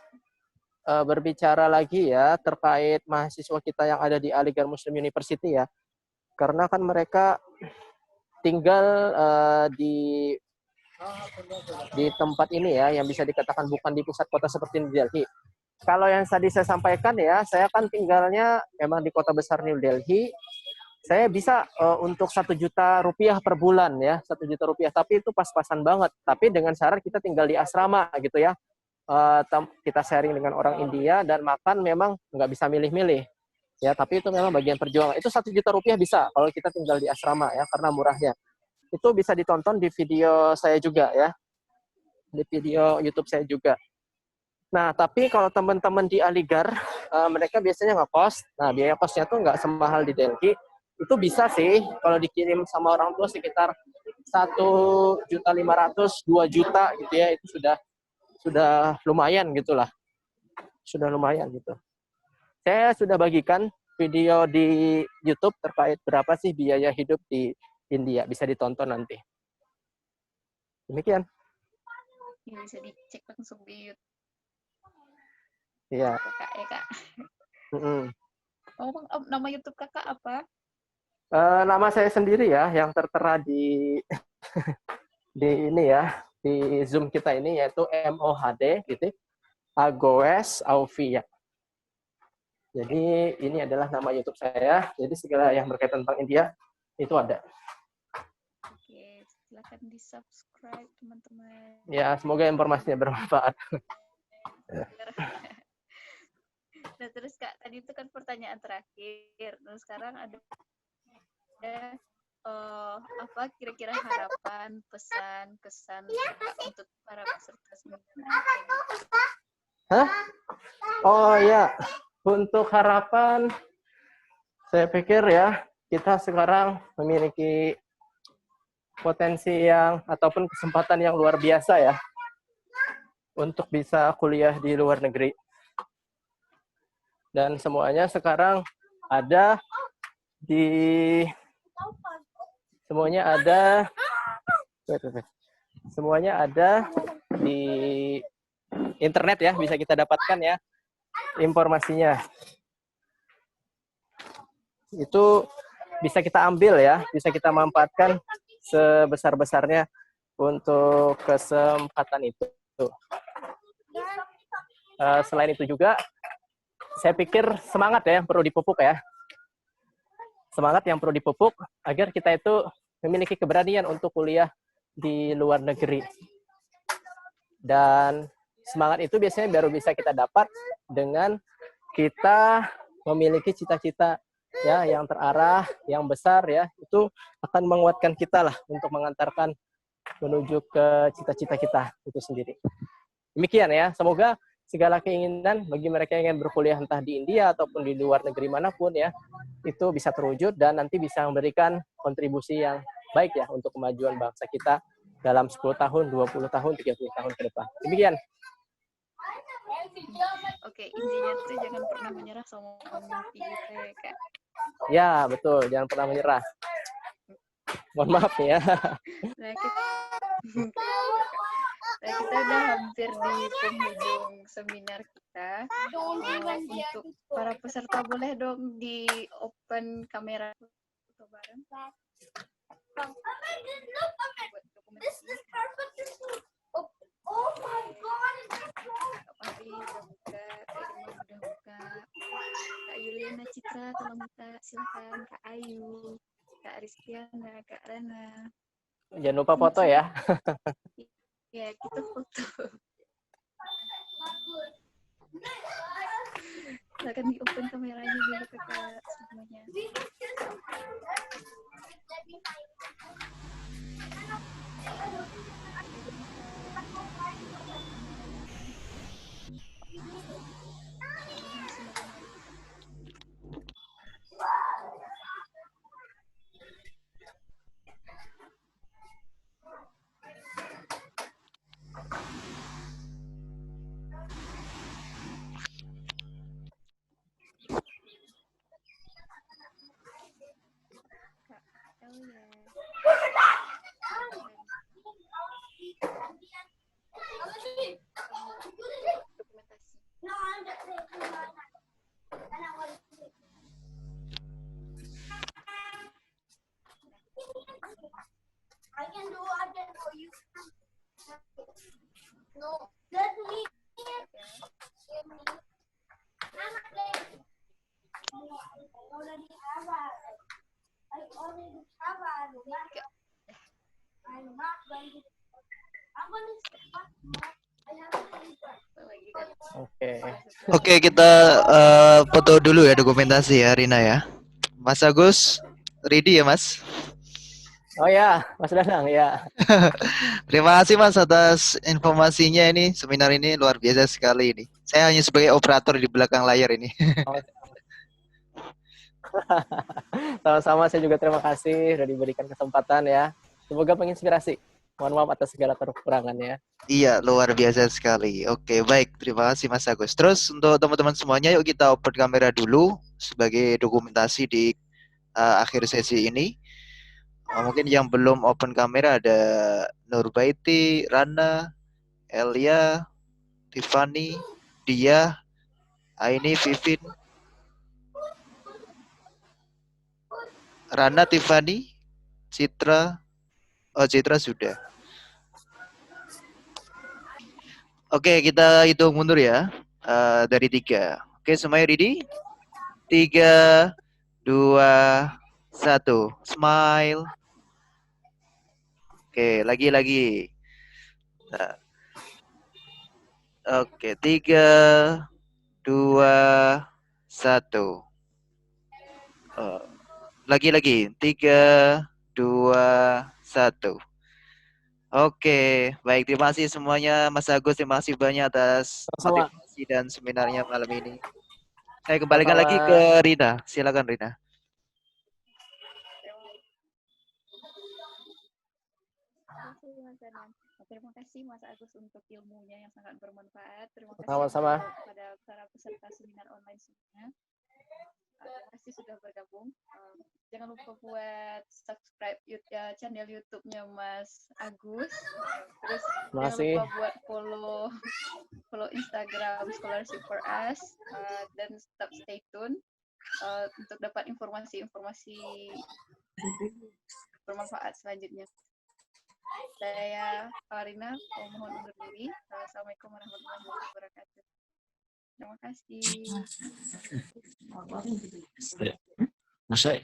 berbicara lagi ya terkait mahasiswa kita yang ada di Aligarh Muslim University ya. Karena kan mereka tinggal di tempat ini ya, yang bisa dikatakan bukan di pusat kota seperti New Delhi. Kalau yang tadi saya sampaikan ya, saya kan tinggalnya memang di kota besar New Delhi. Saya bisa untuk 1 juta rupiah per bulan ya, 1 juta rupiah. Tapi itu pas-pasan banget. Tapi dengan syarat kita tinggal di asrama gitu ya. Kita sharing dengan orang India dan makan memang nggak bisa milih-milih. Ya, tapi itu memang bagian perjuangan. Itu 1 juta rupiah bisa kalau kita tinggal di asrama ya, karena murahnya. Itu bisa ditonton di video saya juga ya. Di video YouTube saya juga. Nah, tapi kalau teman-teman di Aligarh, mereka biasanya ngekos. Nah, biaya kosnya tuh nggak semahal di Delhi. Itu bisa sih kalau dikirim sama orang tua sekitar 1.500.000, 2 juta gitu ya. Itu sudah lumayan gitulah. Sudah lumayan gitu. Saya sudah bagikan video di YouTube terkait berapa sih biaya hidup di India. Bisa ditonton nanti. Demikian. Ya, bisa dicek langsung di YouTube. Iya. Kakak ya, Kak. Nama YouTube Kakak apa? Nama saya sendiri ya, yang tertera di ini ya, di Zoom kita ini, yaitu MOHD gitu, Agoes Aufia. Jadi ini adalah nama YouTube saya. Jadi segala yang berkaitan tentang India itu ada. Oke, silakan di subscribe teman-teman. Ya, semoga informasinya bermanfaat. Nah, terus Kak, tadi itu kan pertanyaan terakhir. Nah, sekarang ada apa kira-kira harapan, pesan, kesan Kak untuk para peserta seminar? Hah? Oh ya, untuk harapan, saya pikir ya, kita sekarang memiliki potensi yang ataupun kesempatan yang luar biasa ya untuk bisa kuliah di luar negeri. Dan semuanya sekarang ada di internet ya, bisa kita dapatkan ya informasinya. Itu bisa kita ambil ya, bisa kita manfaatkan sebesar-besarnya untuk kesempatan itu. Selain itu juga, saya pikir semangat ya yang perlu dipupuk ya. Semangat yang perlu dipupuk agar kita itu memiliki keberanian untuk kuliah di luar negeri. Dan semangat itu biasanya baru bisa kita dapat dengan kita memiliki cita-cita ya yang terarah, yang besar ya. Itu akan menguatkan kita lah untuk mengantarkan menuju ke cita-cita kita itu sendiri. Demikian ya, semoga segala keinginan bagi mereka yang ingin berkuliah entah di India ataupun di luar negeri manapun ya, itu bisa terwujud dan nanti bisa memberikan kontribusi yang baik ya untuk kemajuan bangsa kita dalam 10 tahun, 20 tahun, 30 tahun ke depan. Demikian. Oke, intinya tuh jangan pernah menyerah sama mimpi gitu ya, Kak. Ya, betul. Jangan pernah menyerah. Mohon maaf ya. Nah, kita udah hampir di penghujung seminar kita. Untuk para peserta boleh dong di open kamera foto bareng. Oh my god, Kak Fahri udah buka, Kak Irma udah buka, Kak Yuliana Citra tolong buka, silakan Kak Ayu, Kak Rizkyana, Kak Rana. Jangan lupa foto ya. Ya, kita foto. Silakan di open kameranya dulu Kakak semuanya. I can do other for you. No, let me. I'm playing. I already have a. I'm not going to. I'm going to. Oke, kita foto dulu ya dokumentasi ya, Rina ya. Mas Agus, ready ya Mas? Oh ya, Mas Danang ya. Terima kasih Mas atas informasinya ini. Seminar ini luar biasa sekali ini. Saya hanya sebagai operator di belakang layar ini. Sama-sama, saya juga terima kasih sudah diberikan kesempatan ya. Semoga menginspirasi. Mohon maaf atas segala kekurangannya. Iya, luar biasa sekali. Oke, baik. Terima kasih Mas Agus. Terus untuk teman-teman semuanya, yuk kita open kamera dulu sebagai dokumentasi di akhir sesi ini. Mungkin yang belum open kamera ada Nurbaiti, Rana, Elia, Tiffany, Dia, Aini, Vivin, Rana, Tiffany, Citra. Oh, Citra sudah. Oke, kita hitung mundur ya. Dari 3. Oke, semuanya ready? 3, 2, 1. Smile. Oke, lagi. Nah. Oke, 3, 2, 1. Lagi. 3, 2, 1. Oke, baik. Terima kasih semuanya, Mas Agus. Terima kasih banyak atas motivasi dan seminarnya malam ini. Saya kembalikan lagi ke Rina. Silakan Rina. Terima kasih Mas Agus untuk ilmunya yang sangat bermanfaat. Terima kasih Sama-sama kepada para peserta seminar online semuanya. Terima kasih sudah bergabung. Jangan lupa buat subscribe channel YouTube-nya Mas Agus. Terus jangan lupa buat follow Instagram Scholarship for Us dan tetap stay tune untuk dapat informasi-informasi bermanfaat selanjutnya. Saya Farina, mohon undur diri. Assalamualaikum warahmatullahi wabarakatuh. Terima kasih. Masa